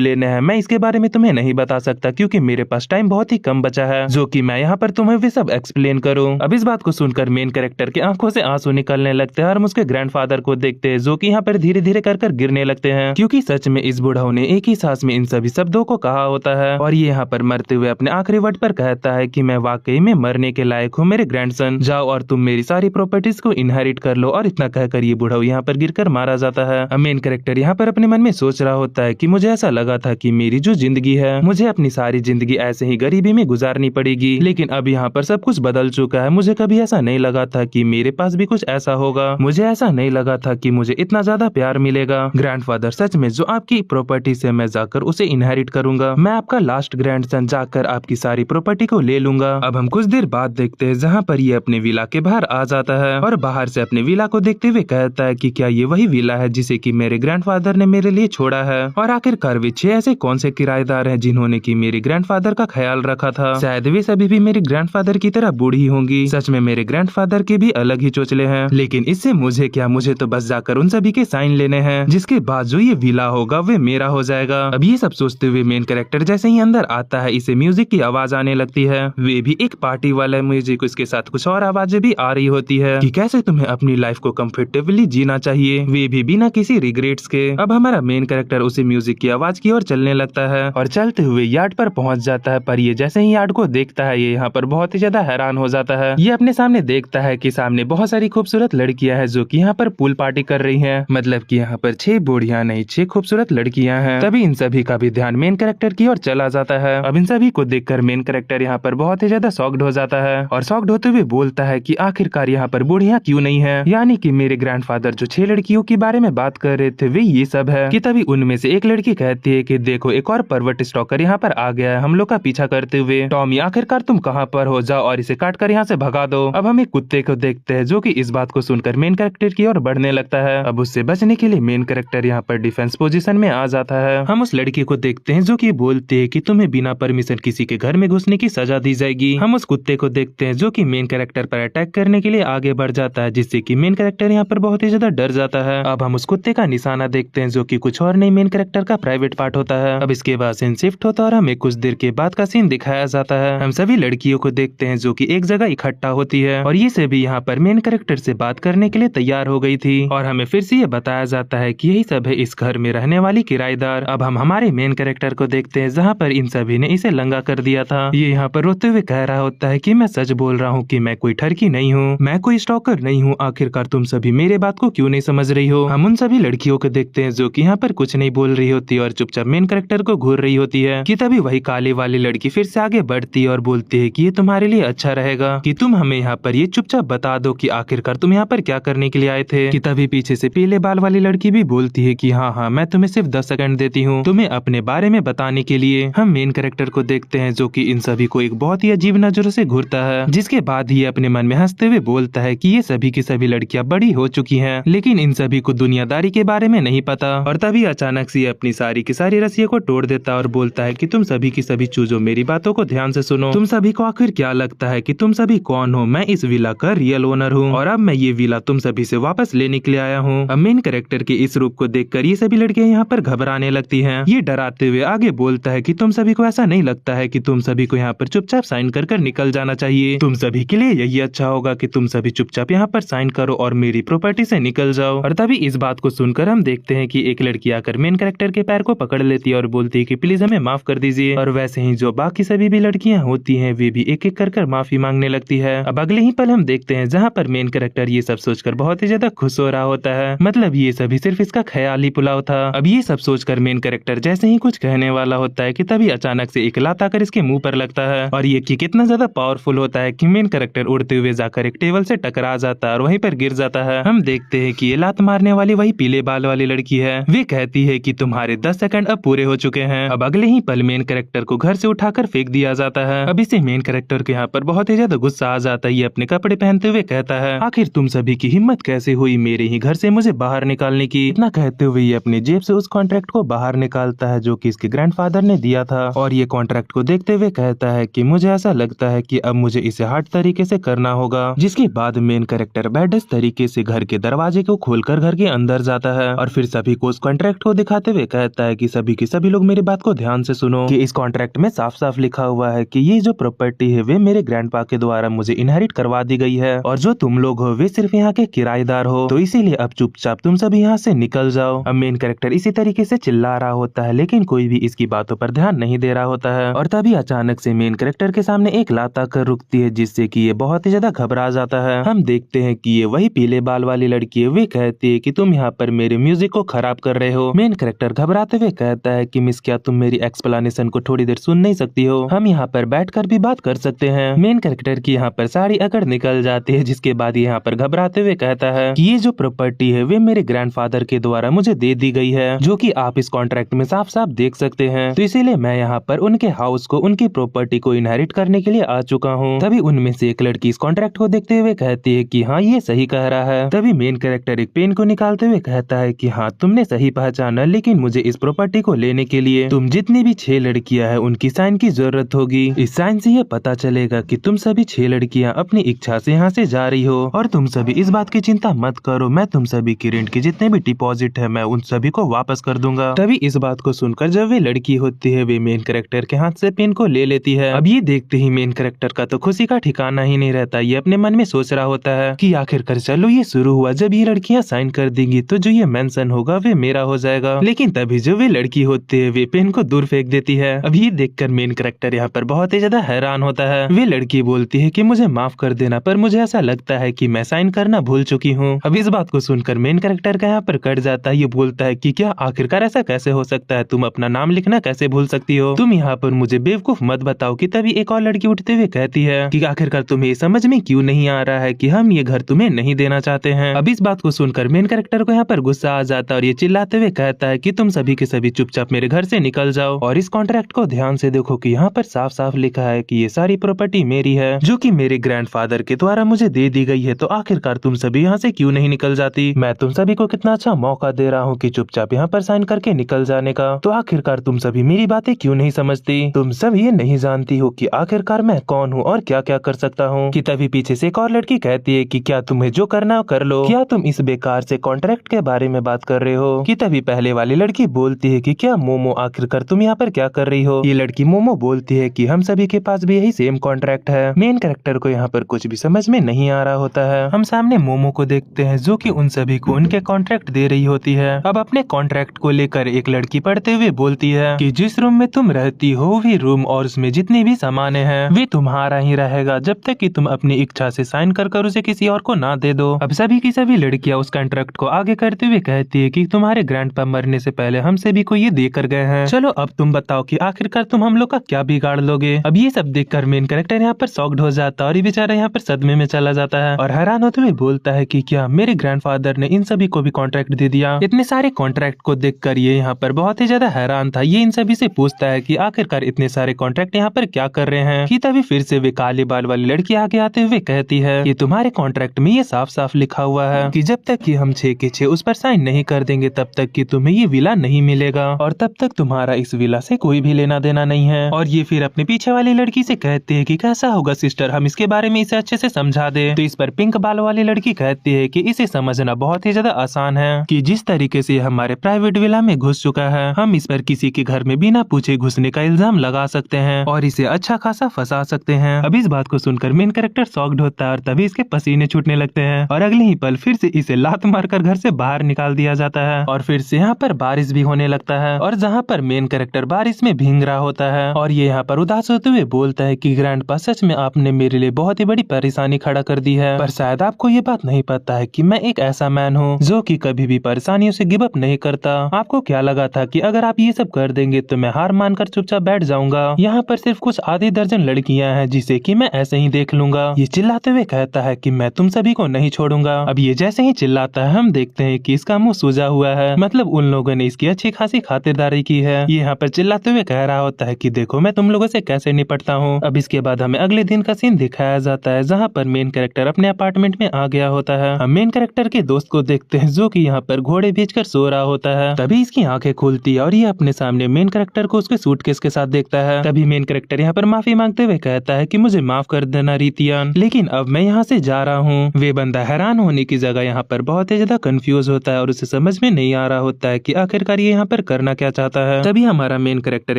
लेने हैं मैं इसके बारे में तुम्हें नहीं बता सकता क्योंकि मेरे पास टाइम बहुत ही कम बचा है जो कि मैं यहाँ पर तुम्हें वे सब एक्सप्लेन करूँ। अब इस बात को सुनकर मेन कैरेक्टर के आंखों से आंसू निकलने लगते हैं और उसके ग्रैंडफादर को देखते हैं जो कि यहाँ पर धीरे धीरे कर गिरने लगते हैं क्योंकि सच में इस बुढ़ाऊ ने एक ही सांस में इन सभी शब्दों को कहा होता है और ये यहाँ पर मरते हुए अपने आखिरी वर्ड पर कहता है कि मैं वाकई में मरने के लायक हूँ मेरे ग्रैंडसन, जाओ और तुम मेरी सारी प्रॉपर्टीज को इनहेरिट कर लो। और इतना कहकर ये बुढ़ाऊ यहाँ पर गिरकर मारा जाता है। मेन कैरेक्टर यहाँ पर अपने मन में सोच रहा होता है कि मुझे ऐसा लगा था कि मेरी जो जिंदगी है मुझे अपनी सारी जिंदगी ऐसे ही गरीबी में गुजारनी पड़ेगी, लेकिन अब यहाँ पर सब कुछ बदल चुका है। मुझे कभी ऐसा नहीं लगा था कि मेरे पास भी कुछ ऐसा होगा, मुझे ऐसा नहीं लगा था कि मुझे इतना ज्यादा प्यार मिलेगा। ग्रैंडफादर सच में जो आपकी प्रॉपर्टी से मैं जाकर उसे इनहेरिट करूंगा, मैं आपका लास्ट ग्रैंडसन जाकर आपकी सारी प्रॉपर्टी को ले लूंगा। अब हम कुछ देर बाद देखते हैं जहाँ पर ये अपने विला के बाहर आ जाता है और बाहर से अपने विला को देखते हुए कहता है कि क्या ये वही विला है जिसे कि मेरे ग्रैंडफादर ने मेरे लिए छोड़ा है और आखिरकार वे 6 ऐसे कौन से किराएदार हैं जिन्होंने की मेरे ग्रैंडफादर का ख्याल रखा था। शायद वे सभी भी मेरे ग्रैंडफादर की तरह बूढ़ी होंगी। सच में मेरे ग्रैंडफादर के भी अलग ही चोचले हैं, लेकिन इससे मुझे क्या, मुझे तो बस जाकर उन सभी के साइन लेने हैं जिसके बाद जो ये विला होगा वे मेरा हो जाएगा। अब ये सब सोचते हुए मेन कैरेक्टर जैसे ही अंदर आता है इसे म्यूजिक की आवाज आने लगती है, वे भी एक पार्टी वाला म्यूजिक, उसके साथ कुछ और आवाजें भी आ रही होती है कि कैसे तुम्हें अपनी लाइफ को कंफर्टेबली जीना चाहिए, वे भी बिना किसी रिग्रेट्स के। अब हमारा मेन कैरेक्टर उसे म्यूजिक की आवाज की ओर चलने लगता है और चलते हुए यार्ड पर पहुंच जाता है। पर ये जैसे ही यार्ड को देखता है ये यहाँ पर बहुत ही ज्यादा हैरान हो जाता है। ये अपने सामने देखता है कि सामने बहुत सारी खूबसूरत लड़कियां हैं जो कि यहाँ पर पूल पार्टी कर रही हैं, मतलब कि यहाँ पर 6 बूढ़ियां नहीं 6 खूबसूरत लड़कियां हैं। तभी इन सभी का भी ध्यान मेन कैरेक्टर की ओर चला जाता है। अब इन सभी को देखकर मेन कैरेक्टर यहाँ पर बहुत ही ज्यादा शॉक्ड हो जाता है और शॉक्ड होते हुए बोलता है कि आखिरकार यहाँ पर बूढ़ियां क्यों नहीं है, यानी कि मेरे ग्रैंडफादर जो 6 लड़कियों के बारे में बात कर रहे थे वे ये सब है। कि तभी उनमें से एक लड़की कहती है कि देखो एक और पर्वत स्टॉकर यहाँ पर आ गया है हम लोग का पीछा करते हुए। टॉमी आखिरकार तुम कहाँ पर हो, जाओ और इसे काट कर यहाँ से भगा दो। अब हम एक कुत्ते को देखते हैं जो कि इस बात को सुनकर मेन कैरेक्टर की ओर बढ़ने लगता है। अब उससे बचने के लिए मेन कैरेक्टर यहाँ पर डिफेंस पोजीशन में आ जाता है। हम उस लड़की को देखते हैं जो कि बोलती है कि तुम्हें बिना परमिशन किसी के घर में घुसने की सजा दी जाएगी। हम उस कुत्ते को देखते हैं जो कि मेन कैरेक्टर पर अटैक करने के लिए आगे बढ़ जाता है, जिससे कि मेन कैरेक्टर यहाँ पर बहुत ही ज्यादा डर जाता है। अब हम उस कुत्ते का निशाना देखते हैं जो कि कुछ और नहीं मेन कैरेक्टर का प्राइवेट पार्ट होता है। अब इसके बाद सीन शिफ्ट होता है और हमें कुछ देर के बाद का सीन दिखाया जाता है। हम सभी लड़कियों को देखते हैं जो कि एक जगह इकट्ठा होती है और ये सभी यहाँ पर मेन कैरेक्टर से बात करने के लिए तैयार हो गई थी और हमें फिर से ये बताया जाता है कि यही सब है इस घर में रहने वाली किराएदार। अब हम हमारे मेन कैरेक्टर को देखते हैं जहाँ पर इन सभी ने इसे लंगा कर दिया था। ये यहाँ पर रोते हुए कह रहा होता है कि मैं सच बोल रहा हूँ कि मैं कोई ठरकी नहीं हूँ, मैं कोई स्टॉकर नहीं हूँ, आखिरकार तुम सभी मेरे बात को क्यों नहीं समझ रही हो। हम उन सभी लड़कियों को देखते हैं जो कि यहाँ पर कुछ नहीं बोल रही होती और चुपचाप मेन कैरेक्टर को घूर रही होती है। कि तभी वही काले वाली लड़की फिर से आगे बढ़ती है और बोलती है कि ये तुम्हारे लिए अच्छा रहेगा कि तुम हमें यहाँ पर ये चुपचाप बता दो कि आखिरकार तुम यहाँ पर क्या करने के लिए आए थे। कि तभी पीछे से पीले बाल वाली लड़की भी बोलती है कि हाँ मैं तुम्हें सिर्फ 10 सेकंड देती हूँ तुम्हें अपने बारे में बताने के लिए। हम मेन कैरेक्टर को देखते हैं जो कि इन सभी को एक बहुत ही अजीब नजरों से घूरता है, जिसके बाद ही अपने मन में हंसते हुए बोलता है कि ये सभी की सभी लड़कियां बड़ी हो चुकी हैं, लेकिन इन सभी को दुनियादारी के बारे में नहीं पता। और तभी अचानक से अपनी सारी की सारी रस्सियों को तोड़ देता है और बोलता है कि तुम सभी की सभी चूजो मेरी बातों को ध्यान से सुनो। तुम सभी को आखिर क्या लगता है कि तुम सभी कौन हो? मैं इस विला का रियल ओनर हूँ और अब मैं ये विला तुम सभी से वापस लेने के लिए आया हूँ। अब मेन कैरेक्टर के इस रूप को देखकर ये सभी लड़कियां यहाँ पर घबराने लगती हैं। ये डराते हुए आगे बोलता है कि तुम सभी को ऐसा नहीं लगता है कि तुम सभी को यहाँ पर चुपचाप साइन कर निकल जाना चाहिए। तुम सभी के लिए यही अच्छा होगा कि तुम सभी चुपचाप यहाँ पर साइन करो और मेरी प्रॉपर्टी से निकल जाओ। और तभी इस बात को सुनकर हम देखते हैं कि एक लड़की आकर मेन कैरेक्टर के पैर को पकड़ लेती है और बोलती है कि प्लीज हमें माफ कर दीजिए। और वैसे ही जो बाकी सभी भी लड़कियां होती हैं वे भी एक एक कर माफी मांगने लगती है। अब अगले ही पल हम देखते हैं जहाँ पर मेन कैरेक्टर ये सब सोचकर बहुत ही ज्यादा खुश हो रहा होता है। मतलब ये सभी सिर्फ इसका ख्याली पुलाव था। अब ये सब सोचकर मेन कैरेक्टर जैसे ही कुछ कहने वाला होता है कि तभी अचानक से एक लात आकर इसके मुंह पर लगता है। और ये कितना ज्यादा पावरफुल होता है कि मेन कैरेक्टर उड़ते हुए जाकर एक टेबल से टकरा जाता है और वहीं पर गिर जाता है। हम देखते हैं कि ये लात मारने वाली वही पीले बाल वाली लड़की है। वे कहती है कि तुम्हारे 10 सेकंड अब पूरे हो चुके हैं। अब अगले ही पल मेन कैरेक्टर को घर से उठाकर फेंक दिया जाता है। अब इसे मेन कैरेक्टर के यहाँ पर बहुत ही ज्यादा गुस्सा आ जाता है। ये अपने कपड़े पहनते हुए कहता है आखिर तुम सभी की हिम्मत कैसे हुई मेरे ही घर से मुझे बाहर निकालने की। इतना कहते हुए ये अपनी जेब से उस कॉन्ट्रैक्ट को बाहर निकालता है जो कि इसके ग्रैंडफादर ने दिया था। और ये कॉन्ट्रैक्ट को देखते हुए कहता है कि मुझे ऐसा लगता है कि अब मुझे इसे हार्ड तरीके से करना होगा। जिसके बाद मेन कैरेक्टर बैडस तरीके से घर के दरवाजे को खोलकर घर के अंदर जाता है और फिर सभी को उस कॉन्ट्रैक्ट को दिखाते हुए कहता है कि सभी के सभी लोग मेरी बात को ध्यान से सुनो कि इस कॉन्ट्रैक्ट में साफ साफ लिखा हुआ है कि ये जो प्रॉपर्टी है वे मेरे ग्रैंडपा के द्वारा मुझे इनहेरिट करवा दी गई है और जो तुम लोग हो वे सिर्फ यहाँ के किराएदार हो, तो इसीलिए अब चुपचाप तुम सभी यहाँ से निकल जाओ। अब मेन कैरेक्टर इसी तरीके से चिल्ला रहा होता है लेकिन कोई भी इसकी बातों पर ध्यान नहीं दे रहा होता है। और तभी अचानक से मेन कैरेक्टर के सामने एक लात आकर रुकती है जिससे कि ये बहुत ही ज्यादा घबरा जाता है। हम देखते हैं कि ये वही पीले बाल वाली लड़की है। वे कहती है कि तुम यहाँ पर मेरे म्यूजिक को खराब कर रहे हो। मेन कैरेक्टर घबराते हुए कहता है कि मिस क्या तुम मेरी एक्सप्लेनेशन को थोड़ी देर सुन नहीं सकती हो, हम यहाँ पर बैठकर भी बात कर सकते हैं। मेन कैरेक्टर की यहाँ पर सारी अकड़ निकल जाती है जिसके बाद यहाँ पर घबराते हुए कहता है कि ये जो प्रॉपर्टी है वे मेरे ग्रैंडफादर के द्वारा मुझे दे दी गई है जो कि आप इस कॉन्ट्रैक्ट में साफ साफ देख सकते हैं, तो इसीलिए मैं यहाँ पर उनके हाउस को उनकी प्रॉपर्टी को इनहेरिट करने के लिए आ चुका हूँ। तभी उनमें से एक लड़की इस कॉन्ट्रैक्ट को देखते हुए कहती है कि हाँ ये सही कह रहा है। तभी मेन कैरेक्टर एक पेन को निकालते हुए कहता है कि हाँ तुमने सही पहचाना, लेकिन मुझे इस प्रॉपर्टी को लेने के लिए तुम जितनी भी 6 लड़कियां हैं उनकी साइन की जरूरत होगी। इस साइन से ये पता चलेगा कि तुम सभी 6 लड़कियां अपनी इच्छा से यहाँ से जा रही हो। और तुम सभी इस बात की चिंता मत करो, मैं तुम सभी की रेंट की जितने भी डिपॉजिट है मैं उन सभी को वापस कर दूंगा। तभी इस बात को सुनकर जब वे लड़की होती है वे मेन कैरेक्टर के हाथ से पेन को ले लेती है। अब ये देखते ही मेन कैरेक्टर का तो खुशी का ठिकाना ही नहीं रहता। ये अपने मन में सोच रहा होता है कि आखिरकार चलो ये शुरू हुआ, जब ये लड़कियां साइन कर देंगी तो जो ये मेंशन होगा वे मेरा हो जाएगा। लेकिन तभी जो वे लड़की होती है वे पेन को दूर फेंक देती है। अब ये देखकर मेन कैरेक्टर यहाँ पर बहुत ही ज्यादा हैरान होता है। वे लड़की बोलती है कि मुझे माफ कर देना, पर मुझे ऐसा लगता है कि मैं साइन करना भूल चुकी हूँ। अब इस बात को सुनकर मेन कैरेक्टर का यहाँ पर कट जाता है। ये बोलता है कि क्या आखिरकार ऐसा कैसे हो सकता है, तुम अपना नाम लिखना कैसे भूल सकती हो, तुम यहाँ पर मुझे बेवकूफ मत बताओ। कि तभी एक और लड़की उठते हुए कहती है कि आखिरकार तुम्हें समझ में क्यों नहीं आ रहा है कि हम ये घर तुम्हें नहीं देना चाहते हैं। अब इस बात को सुनकर मेन कैरेक्टर को यहाँ पर गुस्सा आ जाता है और ये चिल्लाते हुए कहता है कि तुम सभी के सभी चुपचाप मेरे घर से निकल जाओ और इस कॉन्ट्रैक्ट को ध्यान से देखो कि यहाँ पर साफ साफ लिखा है कि ये सारी प्रॉपर्टी मेरी है जो कि मेरे ग्रैंडफादर के द्वारा मुझे दे दी गई है। तो आखिरकार तुम सभी यहाँ से क्यों नहीं निकल जाती? मैं तुम सभी को कितना अच्छा मौका दे रहा हूँ कि चुपचाप यहाँ पर साइन करके निकल जाने का, तो आखिरकार तुम सभी मेरी बातें क्यों नहीं समझती? तुम सब ये नहीं जानती हो कि आखिरकार मैं कौन हूँ और क्या क्या कर सकता हूँ। कि तभी पीछे से एक और लड़की कहती है कि क्या तुम्हें जो करना हो कर लो, क्या तुम इस बेकार से कॉन्ट्रैक्ट के बारे में बात कर रहे हो? कि तभी पहले वाली लड़की बोलती है कि क्या मोमो आखिरकार तुम यहाँ पर क्या कर रही हो? ये लड़की मोमो बोलती है कि हम सभी के पास भी यही सेम कॉन्ट्रैक्ट है। मेन कैरेक्टर को यहाँ पर कुछ भी समझ में नहीं आ रहा होता है। हम सामने मोमो को देखते हैं जो कि उन सभी को उनके कॉन्ट्रैक्ट दे रही होती है। अब अपने कॉन्ट्रैक्ट को लेकर एक लड़की पढ़ते हुए बोलती है कि जिस रूम में तुम रहती हो वे रूम और उसमें जितनी भी सामानें हैं वे तुम्हारा ही रहेगा जब तक कि तुम अपनी इच्छा से साइन कर उसे किसी और को ना दे दो। अब सभी की सभी लड़कियां उस कॉन्ट्रैक्ट को आगे करते हुए कहती है कि तुम्हारे ग्रैंडपा मरने से पहले हम सभी को ये देकर गए हैं, चलो अब तुम बताओ कि आखिरकार तुम हम लोग का क्या बिगाड़ लोगे। अब ये सब देखकर मेन कैरेक्टर यहाँ पर शॉक्ड हो जाता है और ये बेचारा यहाँ पर सदमे में चला जाता है और हैरान होते हुए बोलता है कि क्या मेरे ग्रैंडफादर ने इन सभी को भी कॉन्ट्रैक्ट दे दिया? इतने सारे कॉन्ट्रैक्ट को देखकर ये यहाँ पर बहुत ही ज्यादा हैरान था। ये इन सभी से पूछता है कि आखिरकार इतने सारे कॉन्ट्रैक्ट यहाँ पर क्या कर रहे हैं। कि तभी फिर से वे काले बाल वाली लड़की आगे आते हुए कहती है कि तुम्हारे कॉन्ट्रैक्ट में ये साफ साफ लिखा हुआ है कि जब तक कि हम 6 के 6 उस पर साइन नहीं कर देंगे तब तक कि तुम्हें ये विला नहीं मिलेगा और तब तक तुम्हारा इस विला से कोई भी लेना देना नहीं है। और ये फिर अपने पीछे वाली लड़की से कहते हैं कि कैसा होगा सिस्टर, हम इसके बारे में इसे अच्छे से समझा दे। तो इस पर पिंक बाल वाली लड़की कहती है कि इसे समझना बहुत ही ज्यादा आसान है कि जिस तरीके से हमारे प्राइवेट विला में घुस चुका है, हम इस पर किसी के घर में बिना पूछे घुसने का इल्जाम लगा सकते हैं और इसे अच्छा खासा फंसा सकते हैं। अब इस बात को सुनकर मेन कैरेक्टर शॉक्ड होता है और तभी इसके पसीने छूटने लगते हैं और अगले ही पल फिर से इसे लात मारकर घर से बाहर निकाल दिया जाता है और फिर से यहाँ पर बारिश भी होने लगता है और जहाँ पर मेन कैरेक्टर बारिश में भीग रहा होता है और ये यहाँ पर उदास होते हुए बोलता है कि ग्रैंडपा, सच में आपने मेरे लिए बहुत ही बड़ी परेशानी खड़ा कर दी है, पर शायद आपको ये बात नहीं पता है कि मैं एक ऐसा मैन हूँ जो कि कभी भी परेशानियों से गिव अप नहीं करता। आपको क्या लगा था कि अगर आप ये सब कर देंगे तो मैं हार मानकर चुपचाप बैठ जाऊंगा? यहाँ पर सिर्फ कुछ आधी दर्जन लड़कियां हैं जिसे कि मैं ऐसे ही देख लूंगा। ये चिल्लाते हुए कहता है कि मैं तुम सभी को नहीं छोड़ूंगा। अब ये जैसे ही चिल्लाता है हम देखते हैं कि इसका मुंह सूजा हुआ है, मतलब उन लोगों ने इसकी अच्छी खासी खातिरदारी की है। ये यहाँ पर चिल्लाते हुए कह रहा होता है कि देखो मैं तुम लोगों से कैसे निपटता हूँ। अब इसके बाद हमें अगले दिन का सीन दिखाया जाता है जहाँ पर मेन कैरेक्टर अपने अपार्टमेंट में आ गया होता है। हम मेन कैरेक्टर के दोस्त को देखते हैं जो कि यहाँ पर घोड़े बेचकर सो रहा होता है। तभी इसकी आंखें खुलती है और ये अपने सामने मेन कैरेक्टर को उसके सूटकेस के साथ देखता है। तभी मेन कैरेक्टर यहाँ पर माफी मांगते हुए कहता है कि मुझे माफ कर देना रितियान, लेकिन अब मैं यहाँ से जा रहा हूँ। वे बंदा हैरान होने की जगह यहाँ पर बहुत ही ज्यादा कंफ्यूज होता है और उसे समझ में नहीं आ रहा होता है कि आखिरकार ये यहाँ पर करना क्या चाहता है। तभी हमारा मेन कैरेक्टर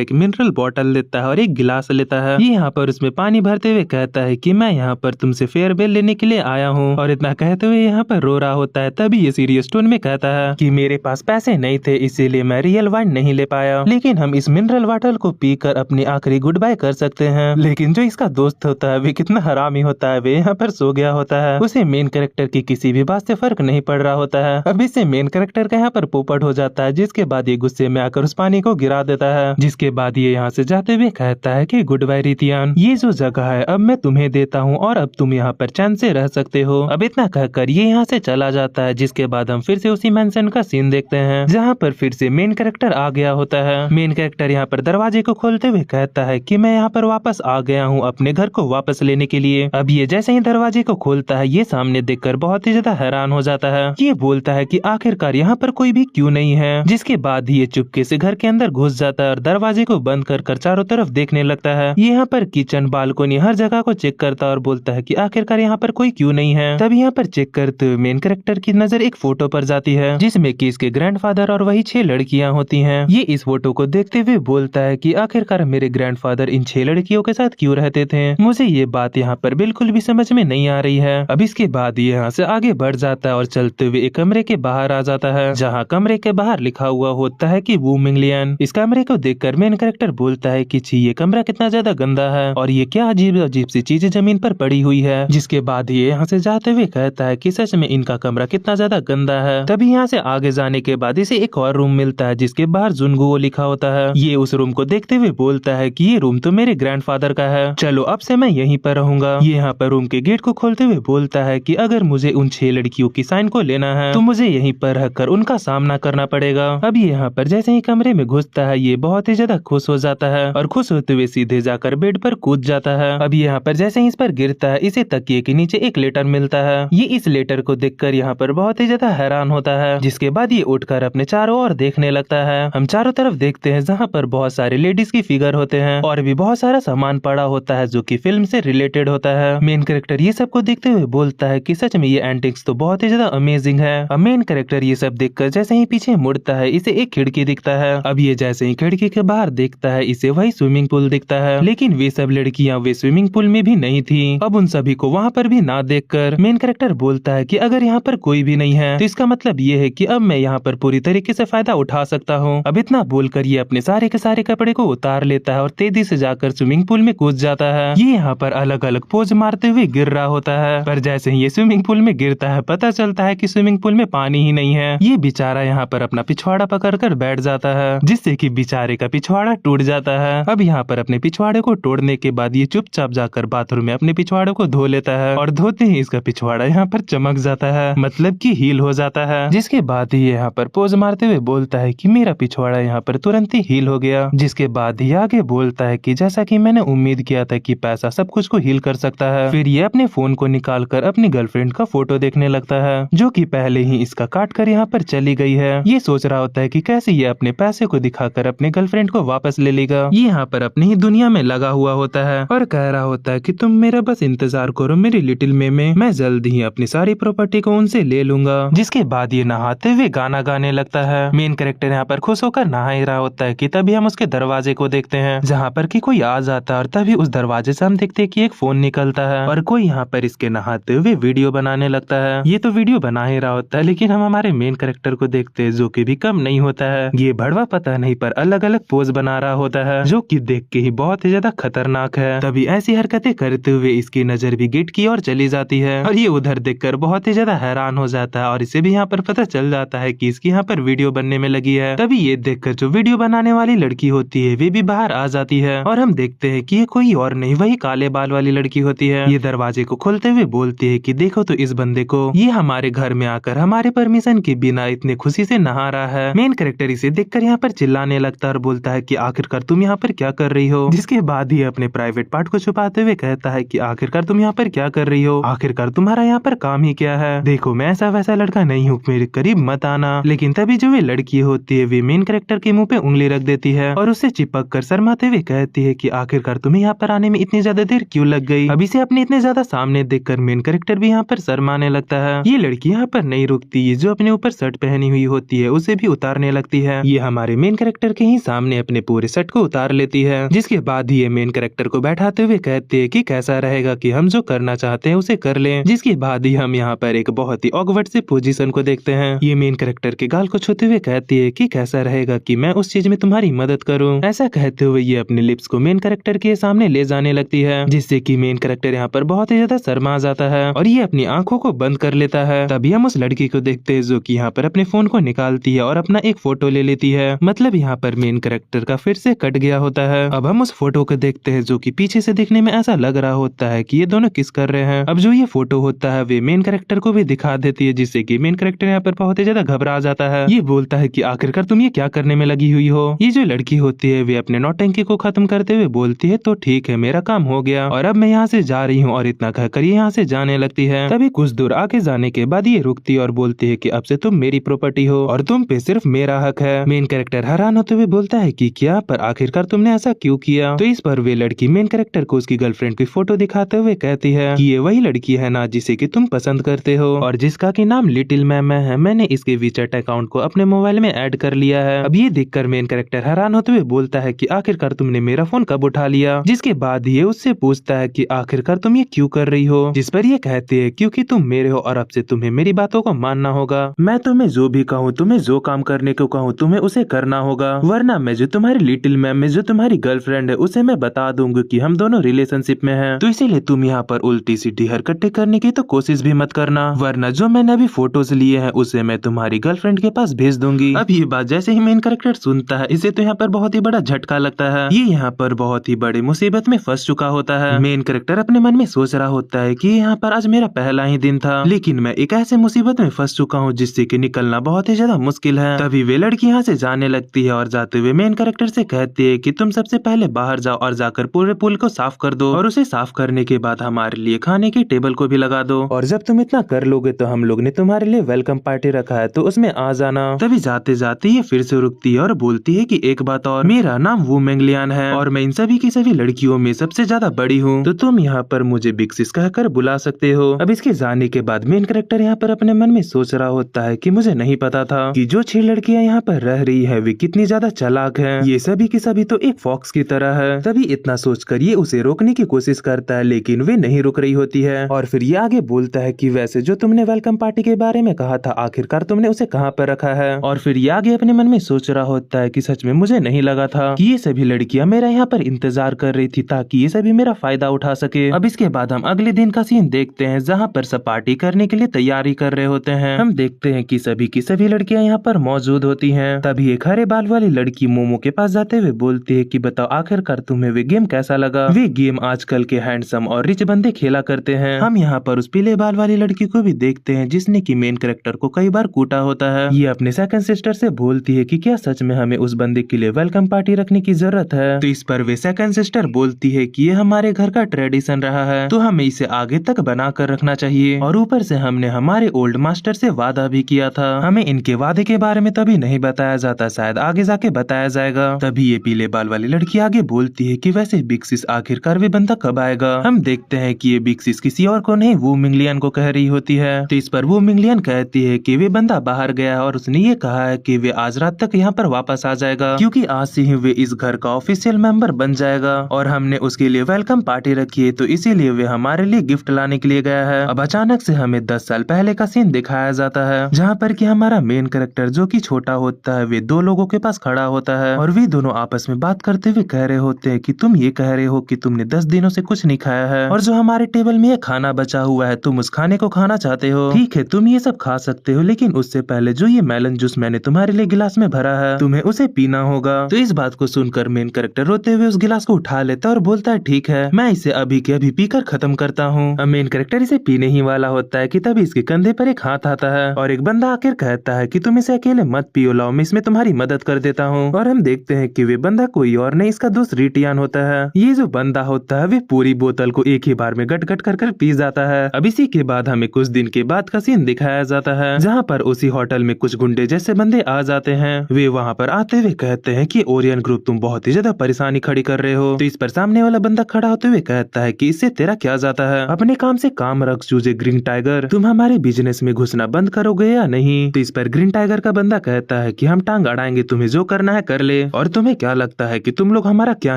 एक मिनरल बॉटल लेता है और एक गिलास लेता है। ये यहाँ पर उसमें पानी भरते हुए कहता है कि मैं यहाँ पर तुमसे फेयरवेल लेने के लिए आया हूँ और इतना कहते हुए यहाँ पर रो रहा होता है। तभी ये सीरियस टोन में कहता है कि मेरे पास पैसे नहीं थे इसीलिए मैं रियल वाइन नहीं ले पाया, लेकिन हम इस मिनरल वाटर को पीकर अपनी आखिरी गुड बाय कर सकते हैं। लेकिन जो इसका दोस्त होता है वे कितना हरामी होता है, वे यहाँ पर सो गया होता है। उसे मेन कैरेक्टर की किसी भी बात से फर्क नहीं पड़ रहा होता है। अब इससे मेन कैरेक्टर का यहाँ पर पोपट हो जाता है, जिसके बाद ये गुस्से में आकर उस पानी को गिरा देता है। जिसके बाद ये यहाँ से जाते हुए कहता है कि गुड बाय रितियान, ये जो जगह है अब मैं तुम्हें देता हूँ और अब तुम यहाँ पर चैन से रह सकते हो। अब इतना कहकर ये यहाँ से चला जाता है। जिसके बाद हम फिर से उसी मेंशन का सीन देखते हैं जहाँ पर फिर से मेन कैरेक्टर आ गया होता है। मेन कैरेक्टर यहाँ पर दरवाजे को खोलते हुए कहता है कि मैं यहाँ पर वापस आ गया हूँ अपने घर को वापस लेने के लिए। अब ये जैसे ही दरवाजे को खोलता है ये सामने देखकर बहुत ही ज्यादा हैरान हो जाता है। ये बोलता है कि आखिरकार यहाँ पर कोई भी क्यों नहीं है। जिसके बाद ये चुपके से घर के अंदर घुस जाता है और दरवाजे को बंद कर चारों तरफ देखने लगता है। ये यहाँ पर किचन, बालकोनी, हर जगह को चेक करता है और बोलता है कि आखिरकार यहाँ पर कोई क्यों नहीं है। तब यहाँ पर चेक करते हुए मेन कैरेक्टर की नजर एक फोटो पर जाती है जिसमें कि इसके ग्रैंडफादर और वही 6 लड़कियां होती हैं। ये इस फोटो को देखते हुए बोलता है कि आखिरकार मेरे ग्रैंडफादर इन 6 लड़कियों के साथ क्यों रहते थे, मुझे ये बात यहाँ पर बिल्कुल भी समझ में नहीं आ रही है। अब इसके बाद ये यहाँ से आगे बढ़ जाता है और चलते हुए एक कमरे के बाहर आ जाता है जहाँ कमरे के बाहर लिखा हुआ होता है कि वू मिंगलियन। इस कमरे को देखकर मेन कैरेक्टर बोलता है कि छी ये कमरा कितना ज्यादा गंदा है और ये क्या अजीब अजीब सी चीजें जमीन पर पड़ी हुई है। जिसके बाद ये यहाँ से जाते हुए कहता है कि सच में इनका कमरा कितना ज्यादा गंदा है। तभी यहाँ से आगे जाने के बाद इसे एक और रूम मिलता है जिसके बाहर जुनगुओ लिखा होता है। ये उस रूम को देखते हुए बोलता है कि ये रूम तो मेरे ग्रैंडफादर का है, चलो अब से मैं यहीं पर रहूंगा। ये यहाँ पर रूम के गेट को खोलते हुए बोलता है कि अगर मुझे उन 6 लड़कियों की साइन को लेना है तो मुझे यहीं पर रहकर उनका सामना करना पड़ेगा। अब ये यहाँ पर जैसे ही कमरे में घुसता है ये बहुत ही ज्यादा खुश हो जाता है और खुश होते हुए सीधे जाकर बेड पर कूद जाता है। अब यहाँ पर जैसे ही इस पर गिरता है इसे तकिए के नीचे एक लेटर मिलता है। ये इस लेटर को देखकर यहाँ पर बहुत ही ज्यादा हैरान होता है। जिसके बाद ये उठकर अपने चारों ओर देखने लगता है। हम चारों तरफ देखते हैं जहाँ पर बहुत सारे लेडीज की फिगर होते हैं और भी बहुत सारा सामान पड़ा होता है जो कि फिल्म से रिलेटेड होता है। मेन कैरेक्टर ये सब को देखते हुए बोलता है कि सच में ये एंटिक्स तो बहुत ही ज्यादा अमेजिंग है। अब मेन कैरेक्टर ये सब देखकर जैसे ही पीछे मुड़ता है इसे एक खिड़की दिखता है। अब ये जैसे ही खिड़की के बाहर देखता है इसे वही स्विमिंग पूल दिखता है, लेकिन वे सब लड़कियां वे स्विमिंग पूल में भी नहीं थी। अब उन सभी को वहाँ पर भी ना देखकर मेन कैरेक्टर बोलता है कि अगर यहाँ पर कोई भी नहीं है तो इसका मतलब ये है कि अब मैं यहाँ पर पूरी तरीके से फायदा उठा सकता हूँ। अब इतना बोलकर ये अपने सारे के सारे कपड़े को उतार लेता है और तेजी से जाकर स्विमिंग पूल में कूद जाता है। ये यहाँ पर अलग अलग पोज मारते हुए गिर रहा होता है, पर जैसे ही ये स्विमिंग पूल में गिरता है पता चलता है कि स्विमिंग पूल में पानी ही नहीं है। ये बेचारा यहाँ पर अपना पिछवाड़ा पकड़कर बैठ जाता है जिससे कि बेचारे का पिछवाड़ा टूट जाता है। अब यहाँ पर अपने पिछवाड़े को तोड़ने के बाद ये चुपचाप जाकर बाथरूम में अपने पिछवाड़े को धो लेता है और धोते ही इसका पिछवाड़ा यहाँ पर चमक जाता है, मतलब कि हील हो जाता है। जिसके बाद ही यहाँ पर पोज मारते हुए बोलता है कि मेरा पिछवाड़ा यहाँ पर तुरंत ही हील हो गया। जिसके बाद ही आगे बोलता है कि जैसा कि मैंने उम्मीद किया था कि पैसा सब कुछ को हील कर सकता है। फिर ये अपने फोन को निकाल कर अपनी गर्लफ्रेंड का फोटो देखने लगता है जो कि पहले ही इसका काट कर यहाँ पर चली गई है। ये सोच रहा होता है कि कैसे ये अपने पैसे को दिखाकर अपने गर्लफ्रेंड को वापस ले लेगा। ये यहाँ पर अपनी ही दुनिया में लगा हुआ होता है और कह रहा होता है कि तुम मेरा बस इंतजार करो मेरी लिटिल मेमे, मैं जल्द ही अपनी सारी प्रॉपर्टी को उनसे ले लूंगा। जिसके बाद ये नहाते हुए गाना गाने लगता है। मेन कैरेक्टर यहाँ पर खुश होकर नहा ही रहा होता है कि तभी हम उसके दरवाजे को देखते हैं जहाँ पर कि कोई आ जाता है और तभी उस दरवाजे से हम देखते हैं कि एक फोन निकलता है और कोई यहाँ पर इसके नहाते हुए वीडियो बनाने लगता है। ये तो वीडियो बना ही रहा होता है लेकिन हम हमारे मेन कैरेक्टर को देखते हैं जो कि भी कम नहीं होता है। ये भड़वा पता नहीं पर अलग अलग पोज बना रहा होता है जो कि देख के ही बहुत ही ज्यादा खतरनाक है। तभी ऐसी हरकतें करते हुए इसकी नजर भी गेट की ओर चली जाती है और ये उधर देखकर बहुत ही ज्यादा हैरान हो जाता है और इसे भी यहाँ पर पता चल जाता है कि इसकी यहाँ पर वीडियो बनने में लगी है। तभी ये देखकर जो वीडियो बनाने वाली लड़की होती है वे भी बाहर आ जाती है और हम देखते हैं कि ये कोई और नहीं वही काले बाल वाली लड़की होती है। ये दरवाजे को खोलते हुए बोलती है कि देखो तो इस बंदे को, ये हमारे घर में आकर हमारे परमिशन के बिना इतने खुशी से नहा रहा है। मेन कैरेक्टर इसे देखकर यहाँ पर चिल्लाने लगता है और बोलता है कि आखिरकार तुम यहाँ पर क्या कर रही हो। जिसके बाद ही अपने प्राइवेट पार्ट को छुपाते हुए कहता है कि आखिरकार तुम यहाँ पर क्या कर रही हो, आखिरकार तुम्हारा यहाँ पर काम ही क्या है। देखो मैं ऐसा वैसा लड़का नहीं हूँ, मेरे करीब मत आना। लेकिन तभी जो वे लड़की होती है वे मेन कैरेक्टर के मुंह पे उंगली रख देती है और उसे चिपक कर शर्माते हुए कहती है कि आखिरकार तुम्हें यहाँ पर आने में इतनी ज्यादा देर क्यों लग गई। अभी से अपने इतने ज्यादा सामने देखकर मेन कैरेक्टर भी यहाँ पर शर्माने लगता है। ये लड़की यहाँ पर नहीं रुकती, ये जो अपने ऊपर शर्ट पहनी हुई होती है उसे भी उतारने लगती है। ये हमारे मेन कैरेक्टर के ही सामने अपने पूरे शर्ट को उतार लेती है। जिसके बाद ही ये मेन कैरेक्टर को बैठाते हुए कहते हैं कि कैसा रहेगा कि हम जो करना चाहते हैं उसे कर लें। जिसके बाद ही हम यहाँ पर एक बहुत ही ऑकवर्ड से पोजीशन को देखते हैं। ये मेन कैरेक्टर के गाल को छूते हुए कहती है कि कैसा रहेगा कि मैं उस चीज में तुम्हारी मदद करूं। ऐसा कहते हुए ये अपने लिप्स को मेन कैरेक्टर के सामने ले जाने लगती है जिससे कि मेन कैरेक्टर यहाँ पर बहुत ही ज्यादा शर्मा जाता है और ये अपनी आंखों को बंद कर लेता है। तभी हम उस लड़की को देखते हैं जो कि यहाँ पर अपने फोन को निकालती है और अपना एक फोटो ले लेती है। मतलब यहाँ पर मेन कैरेक्टर का फिर से कट गया होता है। अब हम उस फोटो को देखते हैं जो कि पीछे से दिखने में ऐसा लग रहा होता है कि ये दोनों किस कर रहे हैं। अब जो ये फोटो होता है वे मेन कैरेक्टर को भी दिखा देती है जिससे कि मेन कैरेक्टर यहाँ पर बहुत ही ज्यादा घबरा जाता है। ये बोलता है कि आखिरकार तुम ये क्या करने में लगी हुई हो। ये जो लड़की होती है वे अपने नौटंकी को खत्म करते हुए बोलती है तो ठीक है मेरा काम हो गया और अब मैं यहाँ से जा रही हूँ और इतना कहकर ये यहाँ से जाने लगती है। तभी कुछ दूर आगे जाने के बाद ये रुकती है और बोलती है कि अब से तुम मेरी प्रॉपर्टी हो और तुम पे सिर्फ मेरा हक है। मेन कैरेक्टर हैरान होते हुए बोलता है कि क्या, पर आखिरकार तुमने ऐसा क्यों किया। तो इस पर वे लड़की मेन कैरेक्टर को उसकी गर्लफ्रेंड की फोटो दिखाते हुए कहती है कि ये वही लड़की है ना जिसे कि तुम पसंद करते हो और जिसका की नाम लिटिल मैम है। मैंने इसके वीचैट अकाउंट को अपने मोबाइल में ऐड कर लिया है। अब ये देखकर मेन कैरेक्टर हैरान होते हुए बोलता है कि आखिरकार तुमने मेरा फोन कब उठा लिया। जिसके बाद ये उससे पूछता है कि आखिरकार तुम ये क्यों कर रही हो। जिस पर ये कहते हैं क्योंकि तुम मेरे हो और अब से तुम्हें मेरी बातों को मानना होगा। मैं तुम्हें जो भी कहूँ, तुम्हें जो काम करने को कहूँ तुम्हें उसे करना होगा, वरना मैं जो तुम्हारी लिटिल मैम में जो तुम्हारी गर्लफ्रेंड है उसे मैं बता दूंगी कि हम दोनों रिलेशनशिप में हैं। तो इसीलिए तुम यहाँ पर उल्टी सीधी हरकतें करने की तो कोशिश भी मत करना, वरना जो मैंने अभी फोटोज लिए हैं उसे मैं तुम्हारी गर्लफ्रेंड के पास भेज दूंगी। अब ये बात जैसे ही मेन कैरेक्टर सुनता है इसे तो यहाँ पर बहुत ही बड़ा झटका लगता है। ये यहाँ पर बहुत ही बड़ी मुसीबत में फंस चुका होता है। मेन कैरेक्टर अपने मन में सोच रहा होता है कि यहाँ पर आज मेरा पहला ही दिन था लेकिन मैं एक ऐसे मुसीबत में फंस चुका हूँ जिससे कि निकलना बहुत ही ज्यादा मुश्किल है। तभी वे लड़की यहाँ से जाने लगती है और जाते हुए मेन कैरेक्टर से कहती है कि तुम सबसे पहले बाहर जाओ और जाकर पूरे पुल को साफ कर दो और उसे साफ करने के बाद हमारे लिए खाने की टेबल को भी लगा दो और जब तुम इतना कर लोगे तो हम लोग ने तुम्हारे लिए वेलकम पार्टी रखा है तो उसमें आ जाना। तभी जाते जाते ये फिर से रुकती है और बोलती है कि एक बात और, मेरा नाम वू मेंगलियान है और मैं इन सभी की सभी लड़कियों में सबसे ज्यादा बड़ी हूँ, तो तुम यहाँ पर मुझे बिग सिस कहकर बुला सकते हो। अब इसके जाने के बाद मेन कैरेक्टर यहाँ पर अपने मन में सोच रहा होता है कि मुझे नहीं पता था कि जो 6 लड़कियाँ यहाँ पर रह रही है वे कितनी ज्यादा चालाक है, ये सभी की सभी तो एक फॉक्स की तरह है। तभी इतना सोचकर ये उसे रोकने की कोशिश करता है लेकिन वे नहीं रुक रही होती है और फिर ये आगे बोलता है कि वैसे जो तुमने वेलकम पार्टी के बारे में कहा था आखिरकार तुमने उसे कहाँ पर रखा है। और फिर ये आगे अपने मन में सोच रहा होता है कि सच में मुझे नहीं लगा था कि ये सभी लड़कियां मेरा यहाँ पर इंतजार कर रही थी ताकि ये सभी मेरा फायदा उठा सके। अब इसके बाद हम अगले दिन का सीन देखते हैं जहाँ पर सब पार्टी करने के लिए तैयारी कर रहे होते हैं। हम देखते हैं कि सभी की सभी लड़कियां यहाँ पर मौजूद होती हैं। तभी एक हरे बाल वाली लड़की मोमो के पास जाते हुए बोलती है कि बताओ आखिरकार तुम्हें वे गेम कैसा लगा। वे गेम आजकल के हैंडसम और रिच बंदे खेला करते हैं। हम यहाँ पर उस पीले बाल वाली लड़की को भी देखते हैं जिसने की मेन कैरेक्टर को कई बार कूटा होता है। ये अपने सेकंड सिस्टर से बोलती है कि क्या सच में हमें उस बंदे के लिए वेलकम पार्टी रखने की जरूरत है। तो इस पर वे सेकंड सिस्टर बोलती है कि ये हमारे घर का ट्रेडिशन रहा है तो हमें इसे आगे तक बना कर रखना चाहिए और ऊपर से हमने हमारे ओल्ड मास्टर से वादा भी किया था। हमें इनके वादे के बारे में तभी नहीं बताया जाता, शायद आगे जाके बताया जाएगा। तभी ये पीले बाल वाली लड़की आगे बोलती है कि वैसे बिग सिस आखिरकार वे बंदा कब आएगा। हम देखते हैं कि ये बिग सिस किसी और को नहीं वू मिंगलियन को कह रही होती है। तो इस पर वो मिंगलियन कहती है कि वे बंदा बाहर गया है और उसने ये कहा है कि वे आज रात तक यहाँ पर वापस आ जाएगा, क्योंकि आज से ही वे इस घर का ऑफिशियल मेंबर बन जाएगा और हमने उसके लिए वेलकम पार्टी रखी है, तो इसीलिए वे हमारे लिए गिफ्ट लाने के लिए गया है। अब अचानक से हमें 10 साल पहले का सीन दिखाया जाता है, जहाँ पर कि हमारा मेन कैरेक्टर जो कि छोटा होता है वे दो लोगों के पास खड़ा होता है और वे दोनों आपस में बात करते हुए कह रहे होते हैं कि तुम ये कह रहे हो कि तुमने 10 दिनों से कुछ नहीं खाया है और जो हमारे टेबल में ये खाना बचा हुआ है तुम उस खाने को खाना चाहते हो। ठीक है, तुम ये सब खा सकते हो, लेकिन उससे पहले जो ये मेलन जूस मैंने तुम्हारे लिए गिलास में भरा है तुम्हें उसे पीना होगा। तो इस बात को सुनकर मेन कैरेक्टर रोते हुए उस गिलास को उठा लेता है और बोलता है ठीक है, मैं इसे अभी के अभी पीकर खत्म करता हूँ। अब मेन कैरेक्टर इसे पीने ही वाला होता है कि तभी इसके कंधे पर एक हाथ आता है और एक बंदा आकर कहता है कि तुम इसे अकेले मत पियो, लाओ मैं इसमें तुम्हारी मदद कर देता हूँ। और हम देखते हैं कि वे बंदा कोई और नहीं इसका दोस्त रिटियान होता है। ये जो बंदा होता है वे पूरी बोतल को एक ही बार में गट गट कर पी जाता है। अब इसी के बाद हमें कुछ दिन के बाद का सीन दिखाया जाता है, जहाँ पर उसी होटल में कुछ गुंडे जैसे बंदे आ जाते हैं। वे वहाँ पर आते हुए कहते हैं कि ओरियन ग्रुप तुम बहुत ही ज्यादा परेशानी खड़ी कर रहे हो। तो इस पर सामने वाला बंदा खड़ा होते हुए कहता है कि इससे तेरा क्या जाता है, अपने काम से काम रख चूजे ग्रीन टाइगर, तुम हमारे बिजनेस में घुसना बंद करोगे या नहीं। तो इस पर ग्रीन टाइगर का बंदा कहता है कि हम टांग अड़ाएंगे, तुम्हें जो करना है कर ले, और तुम्हें क्या लगता है कि तुम लोग हमारा क्या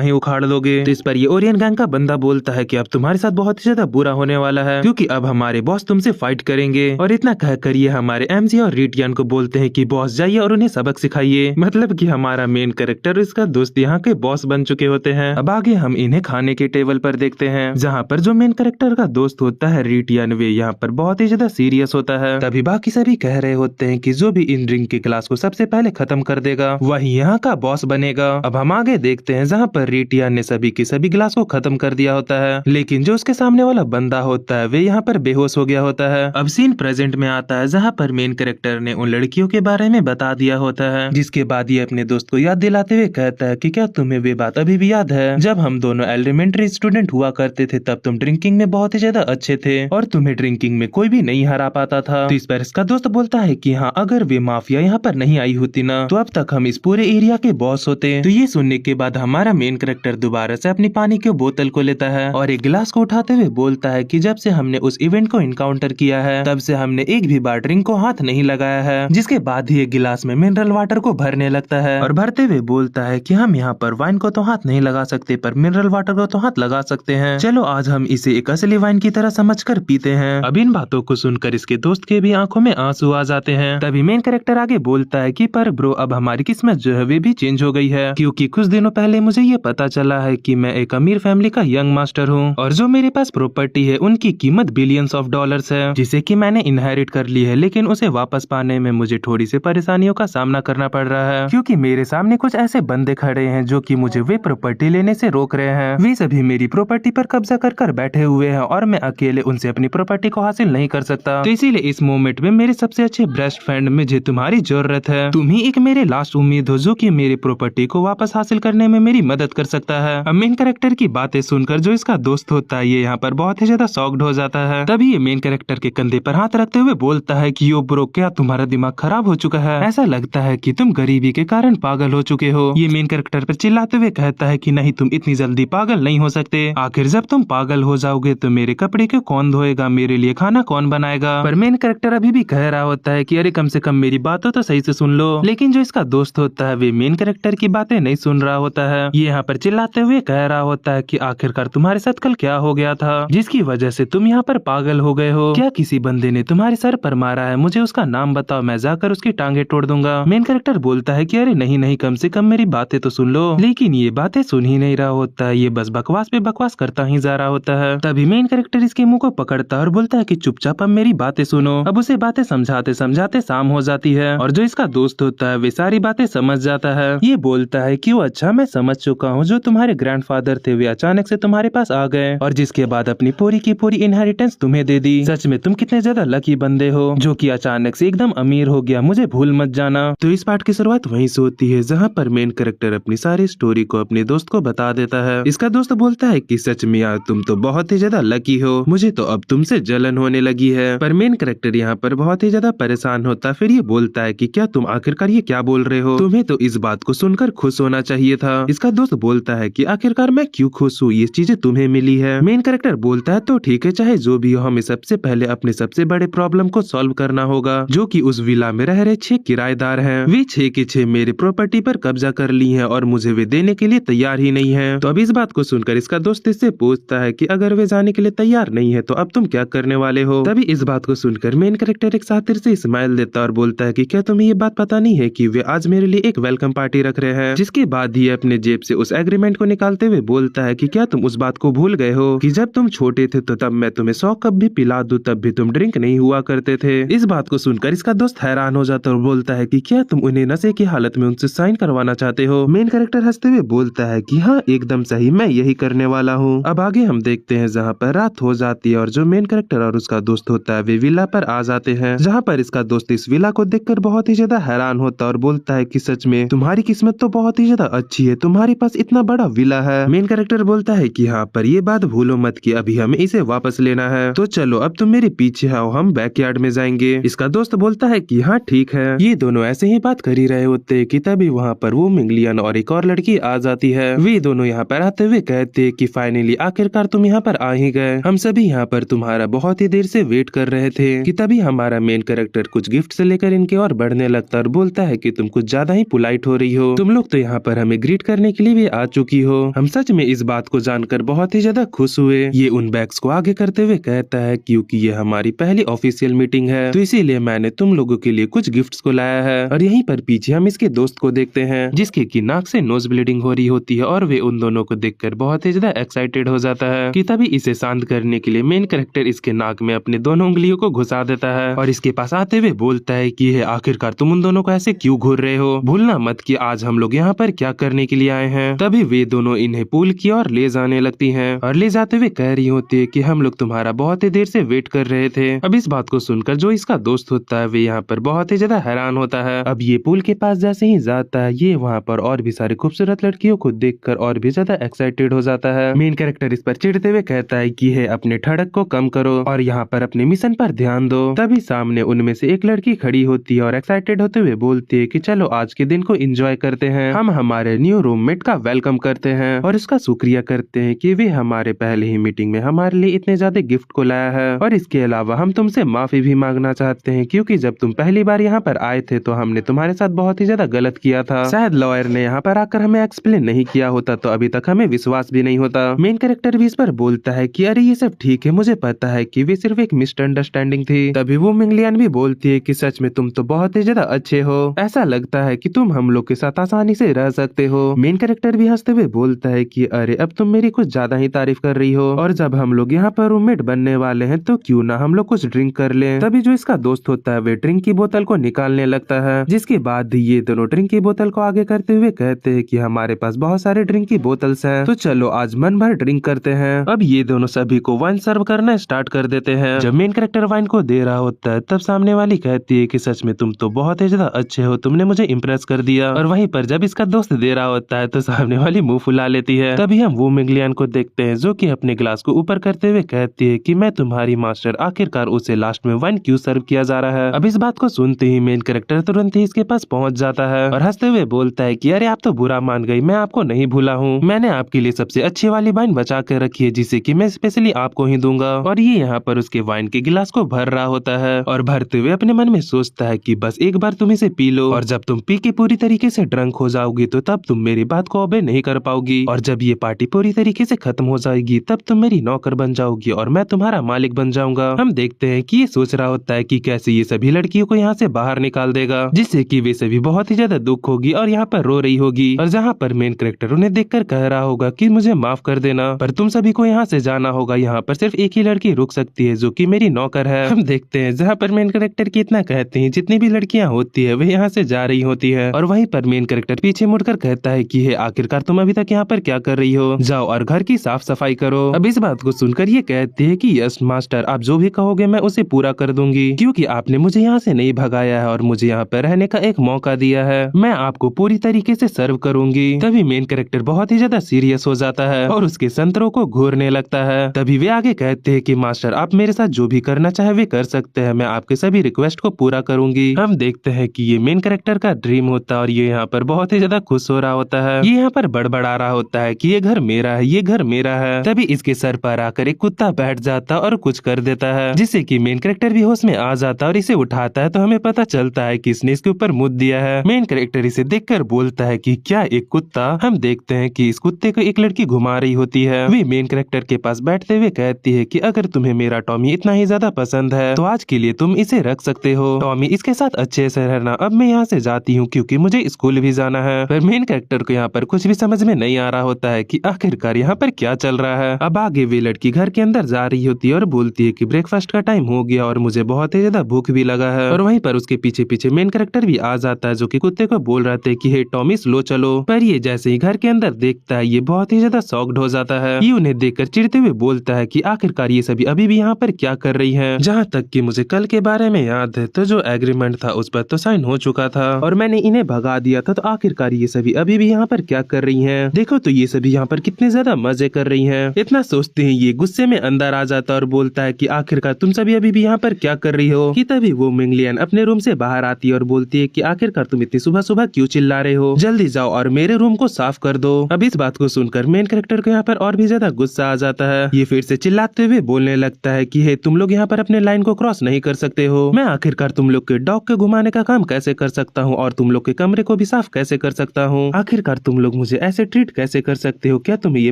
ही उखाड़ लोगे। तो इस पर ये ओरियन गैंग का बंदा बोलता है कि अब तुम्हारे साथ बहुत ही ज्यादा बुरा होने वाला है, क्योंकि अब हमारे बॉस तुमसे फाइट करेंगे। और इतना कहकर ये हमारे एमसी और रिटियन को बोलते हैं कि बॉस जाइए और उन्हें सबक सिखाइए, मतलब कि हमारा मेन कैरेक्टर इसका दोस्त यहाँ के बॉस बन चुके होते हैं। अब आगे हम इन्हें खाने के टेबल पर देखते हैं, जहाँ पर जो मेन कैरेक्टर का दोस्त होता है रिटियन वे यहाँ पर बहुत ही ज्यादा सीरियस होता है। तभी बाकी सभी कह रहे होते हैं कि जो भी इन ड्रिंक के क्लास को सबसे पहले खत्म कर देगा वही यहाँ का बॉस बनेगा। अब हम आगे देखते हैं जहाँ पर रिटियन ने सभी के सभी गिलास को खत्म कर दिया होता है, लेकिन जो उसके सामने वाला बंदा होता है वे यहाँ पर बेहोश हो गया होता है। अब सीन प्रेजेंट में आता है, जहाँ पर मेन कैरेक्टर ने उन लड़कियों के बारे में बता दिया होता है, जिसके बाद ये अपने दोस्त को याद दिलाते हुए कहता है कि क्या तुम्हें वे बात अभी भी याद है जब हम दोनों एलिमेंट्री स्टूडेंट हुआ करते थे, तब तुम ड्रिंकिंग में बहुत ही ज्यादा अच्छे थे और तुम्हें ड्रिंकिंग में कोई भी नहीं हरा पाता था। तो इस पर इसका दोस्त बोलता है कि हाँ, अगर वे माफिया यहाँ पर नहीं आई होती ना तो अब तक हम इस पूरे एरिया के बॉस होते। तो ये सुनने के बाद हमारा मेन कैरेक्टर दोबारा से अपनी पानी की बोतल को लेता है और एक गिलास को उठाते हुए बोलता है कि जब से हमने उस इवेंट को इनकाउंटर किया है तब से हमने एक भी बार ड्रिंक को हाथ नहीं लगाया है। जिसके बाद ही एक गिलास में मिनरल वाटर को भरने लगता है और भरते हुए बोलता है कि हम यहाँ पर वाइन को तो हाथ नहीं लगा सकते पर मिनरल वाटर को तो हाथ लगा सकते हैं, चलो आज हम इसे एक असली वाइन की तरह समझकर पीते हैं। अब इन बातों को सुनकर इसके दोस्त के भी आंखों में आंसू आ जाते हैं। तभी मेन कैरेक्टर आगे बोलता है कि पर ब्रो अब हमारी किस्मत जो है वे भी चेंज हो गई है, क्योंकि कुछ दिनों पहले मुझे ये पता चला है कि मैं एक अमीर फैमिली का यंग मास्टर हूँ और जो मेरे पास प्रॉपर्टी है उनकी कीमत बिलियंस ऑफ डॉलर्स है, जिसे कि मैंने इनहेरिट कर ली है, लेकिन उसे वापस पाने में मुझे थोड़ी सी परेशानियों का सामना करना पड़ रहा है, क्योंकि मेरे सामने कुछ ऐसे बंदे खड़े हैं जो कि मुझे वे प्रॉपर्टी लेने से रोक रहे हैं। वे सभी मेरी प्रॉपर्टी पर कब्जा कर बैठे हुए हैं और मैं अकेले उनसे अपनी प्रॉपर्टी को हासिल नहीं कर सकता। तो इसीलिए इस मोमेंट में मेरे सबसे अच्छे बेस्ट फ्रेंड मुझे तुम्हारी जरूरत है, तुम ही एक मेरे लास्ट उम्मीद हो जो कि मेरी प्रॉपर्टी को वापस हासिल करने में मेरी मदद कर सकता है। अब मेन कैरेक्टर की बातें सुनकर जो इसका दोस्त होता है ये यहाँ पर बहुत ही ज्यादा शॉक्ड हो जाता है। तभी ये मेन कैरेक्टर के कंधे पर हाथ रखते हुए बोलता है कि यो ब्रो, क्या तुम्हारा दिमाग खराब हो चुका है? ऐसा लगता है कि तुम गरीबी के कारण पागल हो चुके हो। ये मेन कैरेक्टर पर चिल्लाते हुए कहता है कि नहीं, तुम इतनी जल्दी पागल नहीं हो सकते। आखिर जब तुम पागल हो जाओगे तो मेरे कपड़े को कौन धोएगा, मेरे लिए खाना कौन बनाएगा? पर मेन कैरेक्टर अभी भी कह रहा होता है कि अरे कम से कम मेरी बातों तो सही से सुन लो। लेकिन जो इसका दोस्त होता है वे मेन कैरेक्टर की बातें नहीं सुन रहा होता है। ये यहाँ पर चिल्लाते हुए कह रहा होता है कि आखिरकार तुम्हारे साथ कल क्या हो गया था जिसकी वजह से तुम यहाँ पर पागल हो गए हो? क्या किसी बंदे ने तुम्हारे सर पर मारा है? मुझे उसका नाम बताओ, मैं जाकर उसकी टांगे तोड़ दूंगा। मेन कैरेक्टर बोलता है कि अरे नहीं नहीं, कम से कम मेरी बातें तो सुन लो। लेकिन ये बातें सुन ही नहीं रहा होता है, ये बस बकवास पे बकवास करता ही जा रहा होता है। तभी मेन कैरेक्टर इसके मुंह को पकड़ता है और बोलता है कि चुपचाप अब मेरी बातें सुनो। अब उसे बातें समझाते समझाते शाम हो जाती है और जो इसका दोस्त होता है वे सारी बातें समझ जाता है। ये बोलता है कि वो अच्छा, मैं समझ चुका हूँ, जो तुम्हारे ग्रैंडफादर थे वे अचानक से तुम्हारे पास आ गए और जिसके बाद अपनी पूरी की पूरी इनहेरिटेंस तुम्हें दे दी। सच में तुम कितने ज्यादा लकी बंदे हो जो कि अचानक से एकदम अमीर हो गया, मुझे भूल मत जाना। तो इस पार्ट की शुरुआत वहीं से होती है जहाँ पर मेन कैरेक्टर अपनी सारी स्टोरी को अपने दोस्त को बता देता है। इसका दोस्त बोलता है कि सच में यार तुम तो बहुत ही ज्यादा लकी हो, मुझे तो अब तुमसे जलन होने लगी है। पर मेन कैरेक्टर यहाँ पर बहुत ही ज्यादा परेशान होता, फिर ये बोलता है कि क्या तुम आखिरकार ये क्या बोल रहे हो? तुम्हें तो इस बात को सुनकर खुश होना चाहिए था। इसका दोस्त बोलता है कि आखिरकार मैं क्यों खुश हूँ, ये चीजें तुम्हें मिली है। मेन कैरेक्टर बोलता है तो ठीक है, चाहे जो भी हो, हमें सबसे पहले अपने सबसे बड़े प्रॉब्लम को सॉल्व करना होगा, जो कि उस विला में रह रहे 6 किराएदार हैं। वे 6 के 6 मेरे प्रॉपर्टी पर कब्जा कर ली हैं और मुझे वे देने के लिए तैयार ही नहीं है। तो अब इस बात को सुनकर इसका दोस्त इससे पूछता है कि अगर वे जाने के लिए तैयार नहीं है तो अब तुम क्या करने वाले हो। तभी इस बात को सुनकर मेन कैरेक्टर एक सातिर से स्माइल देता है और बोलता है कि क्या तुम्हें ये बात पता नहीं है कि वे आज मेरे लिए एक वेलकम पार्टी रख रहे हैं। जिसके बाद ही अपने जेब से उस एग्रीमेंट को निकालते हुए बोलता है कि क्या तुम उस बात को भूल गए हो कि जब तुम छोटे थे तो तब मैं तुम्हें 100 कप भी पिला दूं तब भी तुम ड्रिंक नहीं हुआ करते थे। इस बात को सुनकर इसका दोस्त हैरान हो जाता है और बोलता है कि क्या तुम उन्हें नशे की हालत में उनसे साइन करवाना चाहते हो। मेन कैरेक्टर हंसते हुए बोलता है कि हाँ एकदम सही, मैं यही करने वाला हूँ। अब आगे हम देखते हैं जहाँ पर रात हो जाती है और जो मेन कैरेक्टर और उसका दोस्त होता है वे विला पर आ जाते हैं, जहाँ पर इसका दोस्त इस विला को देखकर बहुत ही ज्यादा हैरान होता है और बोलता है कि सच में तुम्हारी किस्मत तो बहुत ही ज्यादा अच्छी है, तुम्हारे पास इतना बड़ा विला है। मेन कैरेक्टर बोलता है कि हाँ पर ये बात भूलो मत कि अभी हमें इसे वापस लेना है, तो चलो अब तुम मेरे पीछे आओ, हम बैकयार्ड में जाएंगे। इसका दोस्त बोलता है कि हाँ ठीक है। ये दोनों ऐसे ही बात कर ही रहे होते कि तभी वहाँ पर वो मिंगलियन और एक और लड़की आ जाती है। वे दोनों यहाँ पर आते हुए कहते कि फाइनली आखिरकार तुम यहाँ पर आ ही गए, हम सभी यहाँ पर तुम्हारा बहुत ही देर से वेट कर रहे थे। कि तभी हमारा मेन कैरेक्टर कुछ गिफ्ट से लेकर इनके और बढ़ने लगता और बोलता है कि तुम कुछ ज्यादा ही पोलाइट हो रही हो, तुम लोग तो यहाँ पर हमें ग्रीट करने के लिए भी आ चुकी हो। हम सच में इस बात को जानकर बहुत ही ज्यादा खुश हुए। ये उन बैग्स को आगे करते हुए कहता है क्योंकि ये हमारी पहली ऑफिशियल मीटिंग है तो इसीलिए मैंने तुम लोगों के लिए कुछ गिफ्ट्स को लाया है। और यहीं पर पीछे हम इसके दोस्त को देखते हैं जिसके की नाक से नोज ब्लीडिंग हो रही होती है और वे उन दोनों को देखकर बहुत ही ज्यादा एक्साइटेड हो जाता है। कि तभी इसे शांत करने के लिए मेन कैरेक्टर इसके नाक में अपने दोनों उंगलियों को घुसा देता है और इसके पास आते हुए बोलता है कि आखिरकार तुम उन दोनों को ऐसे क्यों घूर रहे हो, भूलना मत कि आज हम लोग यहाँ पर क्या करने के लिए आए हैं। तभी वे दोनों इन्हें पुल की और ले जाने लगती हैं और ले जाते हुए कह रही होती है कि हम लोग तुम्हारा बहुत ही देर से वेट कर रहे थे। अब इस बात को सुनकर जो इसका दोस्त होता है वे यहाँ पर बहुत ही ज्यादा हैरान होता है। अब ये पुल के पास जैसे ही जाता है ये वहाँ पर और भी सारी खूबसूरत लड़कियों को देखकर और भी ज्यादा एक्साइटेड हो जाता है। मेन कैरेक्टर इस पर चिढ़ते हुए कहता है कि अपने ठड़क को कम करो और यहाँ पर अपने मिशन पर ध्यान दो। तभी सामने उनमें से एक लड़की खड़ी होती है और एक्साइटेड होते हुए बोलती है कि चलो आज के दिन को एंजॉय करते हैं, हम हमारे न्यू रूममेट का वेलकम करते हैं और उसका शुक्रिया करते हैं कि वे हमारे पहले ही मीटिंग में हमारे लिए इतने ज्यादा गिफ्ट को लाया है। और इसके अलावा हम तुमसे माफी भी मांगना चाहते हैं क्योंकि जब तुम पहली बार यहाँ पर आए थे तो हमने तुम्हारे साथ बहुत ही ज्यादा गलत किया था। शायद लॉयर ने यहाँ पर आकर हमें एक्सप्लेन नहीं किया होता तो अभी तक हमें विश्वास भी नहीं होता। मेन कैरेक्टर भी इस पर बोलता है कि अरे ये सब ठीक है, मुझे पता है कि वे सिर्फ एक मिसअंडरस्टैंडिंग थी। तभी वो मिंगलियन भी बोलती है कि सच में तुम तो बहुत ही ज्यादा अच्छे हो, ऐसा लगता है कि तुम हम लोग के साथ आसानी से रह सकते हो। मेन कैरेक्टर भी हंसते हुए बोलता है कि अरे अब तुम मेरी कुछ ज्यादा ही तारीफ कर रही हो और जब हम लोग यहाँ पर रूममेट बनने वाले हैं तो क्यों ना हम लोग कुछ ड्रिंक कर लें। तभी जो इसका दोस्त होता है वे ड्रिंक की बोतल को निकालने लगता है, जिसके बाद ये दोनों ड्रिंक की बोतल को आगे करते हुए कहते हैं कि हमारे पास बहुत सारे ड्रिंक की बोतल्स हैं तो चलो आज मन भर ड्रिंक करते हैं। अब ये दोनों सभी को वाइन सर्व करना स्टार्ट कर देते हैं। जब मेन कैरेक्टर वाइन को दे रहा होता है तब सामने वाली कहती है कि सच में तुम तो बहुत ही ज्यादा अच्छे हो, तुमने मुझे इम्प्रेस कर दिया। और वहीं पर जब इसका दोस्त दे रहा होता है तो सामने वाली मुंह फुला लेती है। तभी हम वो मिंगलियन को देखते हैं जो कि अपने ग्लास को ऊपर करते हुए कहती है कि मैं तुम्हारी मास्टर, आखिरकार उसे लास्ट में वाइन क्यों सर्व किया जा रहा है। अब इस बात को सुनते ही मेन कैरेक्टर तुरंत ही इसके पास पहुंच जाता है और हंसते हुए बोलता है कि अरे आप तो बुरा मान गई, मैं आपको नहीं भूला हूँ, मैंने आपके लिए सबसे अच्छी वाली वाइन बचा कर रखी है जिसे कि मैं स्पेशली आपको ही दूंगा। और ये यहाँ पर उसके वाइन के गिलास को भर रहा होता है और भरते हुए अपने मन में सोचता है कि बस एक बार तुम इसे पी लो और जब तुम पी के पूरी तरीके से ड्रंक हो जाओगी तो तब तुम मेरी बात को ओबे नहीं कर पाओगी और जब ये पार्टी पूरी तरीके से खत्म हो जाएगी तब तुम मेरी नौकर बन जाओगी और मैं तुम्हारा मालिक बन जाऊंगा। हम देखते हैं कि ये सोच रहा होता है कि कैसे ये सभी लड़कियों को यहाँ से बाहर निकाल देगा जिससे कि वे सभी बहुत ही ज्यादा दुख होगी और यहाँ पर रो रही होगी और जहाँ पर मेन कैरेक्टर उन्हें देखकर कह रहा होगा कि मुझे माफ कर देना पर तुम सभी को यहाँ से जाना होगा, यहाँ पर सिर्फ एक ही लड़की रुक सकती है जो कि मेरी नौकर है। हम देखते हैं जहाँ पर मेन कैरेक्टर की इतना कहते हैं जितनी भी लड़कियाँ होती है वे यहाँ से जा रही होती है और वहीं पर मेन कैरेक्टर पीछे मुड़कर कहता है कि आखिरकार तुम अभी तक यहाँ पर क्या कर रही हो, जाओ और घर की साफ सफाई करो। अब इस बात को सुनकर ये कहती है कि यस मास्टर, आप जो भी कहोगे मैं उसे पूरा कर दूंगी क्योंकि आपने मुझे यहाँ से नहीं भगाया है और मुझे यहाँ पर रहने का एक मौका दिया है, मैं आपको पूरी तरीके से सर्व करूंगी। तभी मेन कैरेक्टर बहुत ही ज्यादा सीरियस हो जाता है और उसके संतरों को घूरने लगता है। तभी वे आगे कहते हैं कि मास्टर आप मेरे साथ जो भी करना चाहे वे कर सकते हैं, मैं आपके सभी रिक्वेस्ट को पूरा करूंगी। हम देखते हैं कि ये मेन कैरेक्टर का ड्रीम होता है और ये यहाँ पर बहुत ही ज्यादा खुश हो रहा होता है। ये यहाँ पर बड़बड़ा रहा होता है कि ये घर मेरा है, ये घर मेरा है। तभी इसके सर पर आकर एक कुत्ता बैठ जाता और कुछ कर देता है जिससे कि मेन कैरेक्टर भी होश में आ जाता है और इसे उठाता है तो हमें पता चलता है कि इसने इसके ऊपर मुद्द दिया है। मेन कैरेक्टर इसे देखकर बोलता है कि क्या एक कुत्ता। हम देखते हैं कि इस कुत्ते को एक लड़की घुमा रही होती है। वे मेन कैरेक्टर के पास बैठते हुए कहती है कि अगर तुम्हें मेरा टॉमी इतना ही ज्यादा पसंद है तो आज के लिए तुम इसे रख सकते हो। टॉमी इसके साथ अच्छे से रहना, अब मैं यहाँ से जाती हूँ क्योंकि मुझे स्कूल भी जाना है। पर मेन कैरेक्टर को यहाँ पर कुछ भी समझ में नहीं आ रहा होता है कि आखिरकार यहाँ पर क्या चल रहा है। अब आगे वे लड़की घर के अंदर जा रही होती है और बोलती है कि ब्रेकफास्ट का टाइम हो गया और मुझे बहुत ही ज्यादा भूख भी लगा है। और वहीं पर उसके पीछे पीछे मेन कैरेक्टर भी आ जाता है जो कि कुत्ते को बोल रहा था कि हे टॉमी स्लो चलो। पर ये जैसे ही घर के अंदर देखता है ये बहुत ही ज्यादा शॉक्ड हो जाता है। ये उन्हें देखकर चिढ़ते हुए बोलता है कि आखिरकार ये सभी अभी भी यहाँ पर क्या कर रही है। जहाँ तक कि मुझे कल के बारे में याद है तो जो एग्रीमेंट था उस पर तो साइन हो चुका था और मैंने इन्हें भगा दिया था, तो आखिरकार ये सभी अभी भी यहाँ पर क्या कर रही हैं। देखो तो ये सभी यहाँ पर कितने ज्यादा मजे कर रही हैं। इतना सोचते हैं ये गुस्से में अंदर आ जाता है और बोलता है कि आखिरकार तुम सभी अभी भी यहाँ पर क्या कर रही हो। कि तभी वो मिंगलियन अपने रूम से बाहर आती है और बोलती है कि आखिरकार तुम इतनी सुबह सुबह क्यों चिल्ला रहे हो, जल्दी जाओ और मेरे रूम को साफ कर दो। अब इस बात को सुनकर मेन कैरेक्टर को यहाँ पर और भी ज्यादा गुस्सा आ जाता है। ये फिर से चिल्लाते हुए बोलने लगता है कि हे तुम लोग यहाँ पर अपने लाइन को क्रॉस नहीं कर सकते हो। मैं आखिरकार तुम लोग के डॉग के घुमाने का काम कैसे कर सकता हूँ और तुम लोग के कमरे को भी साफ कैसे कर सकता हूँ। आखिरकार तुम लोग मुझे ऐसे ट्रीट कैसे कर सकते हो। क्या तुम्हें ये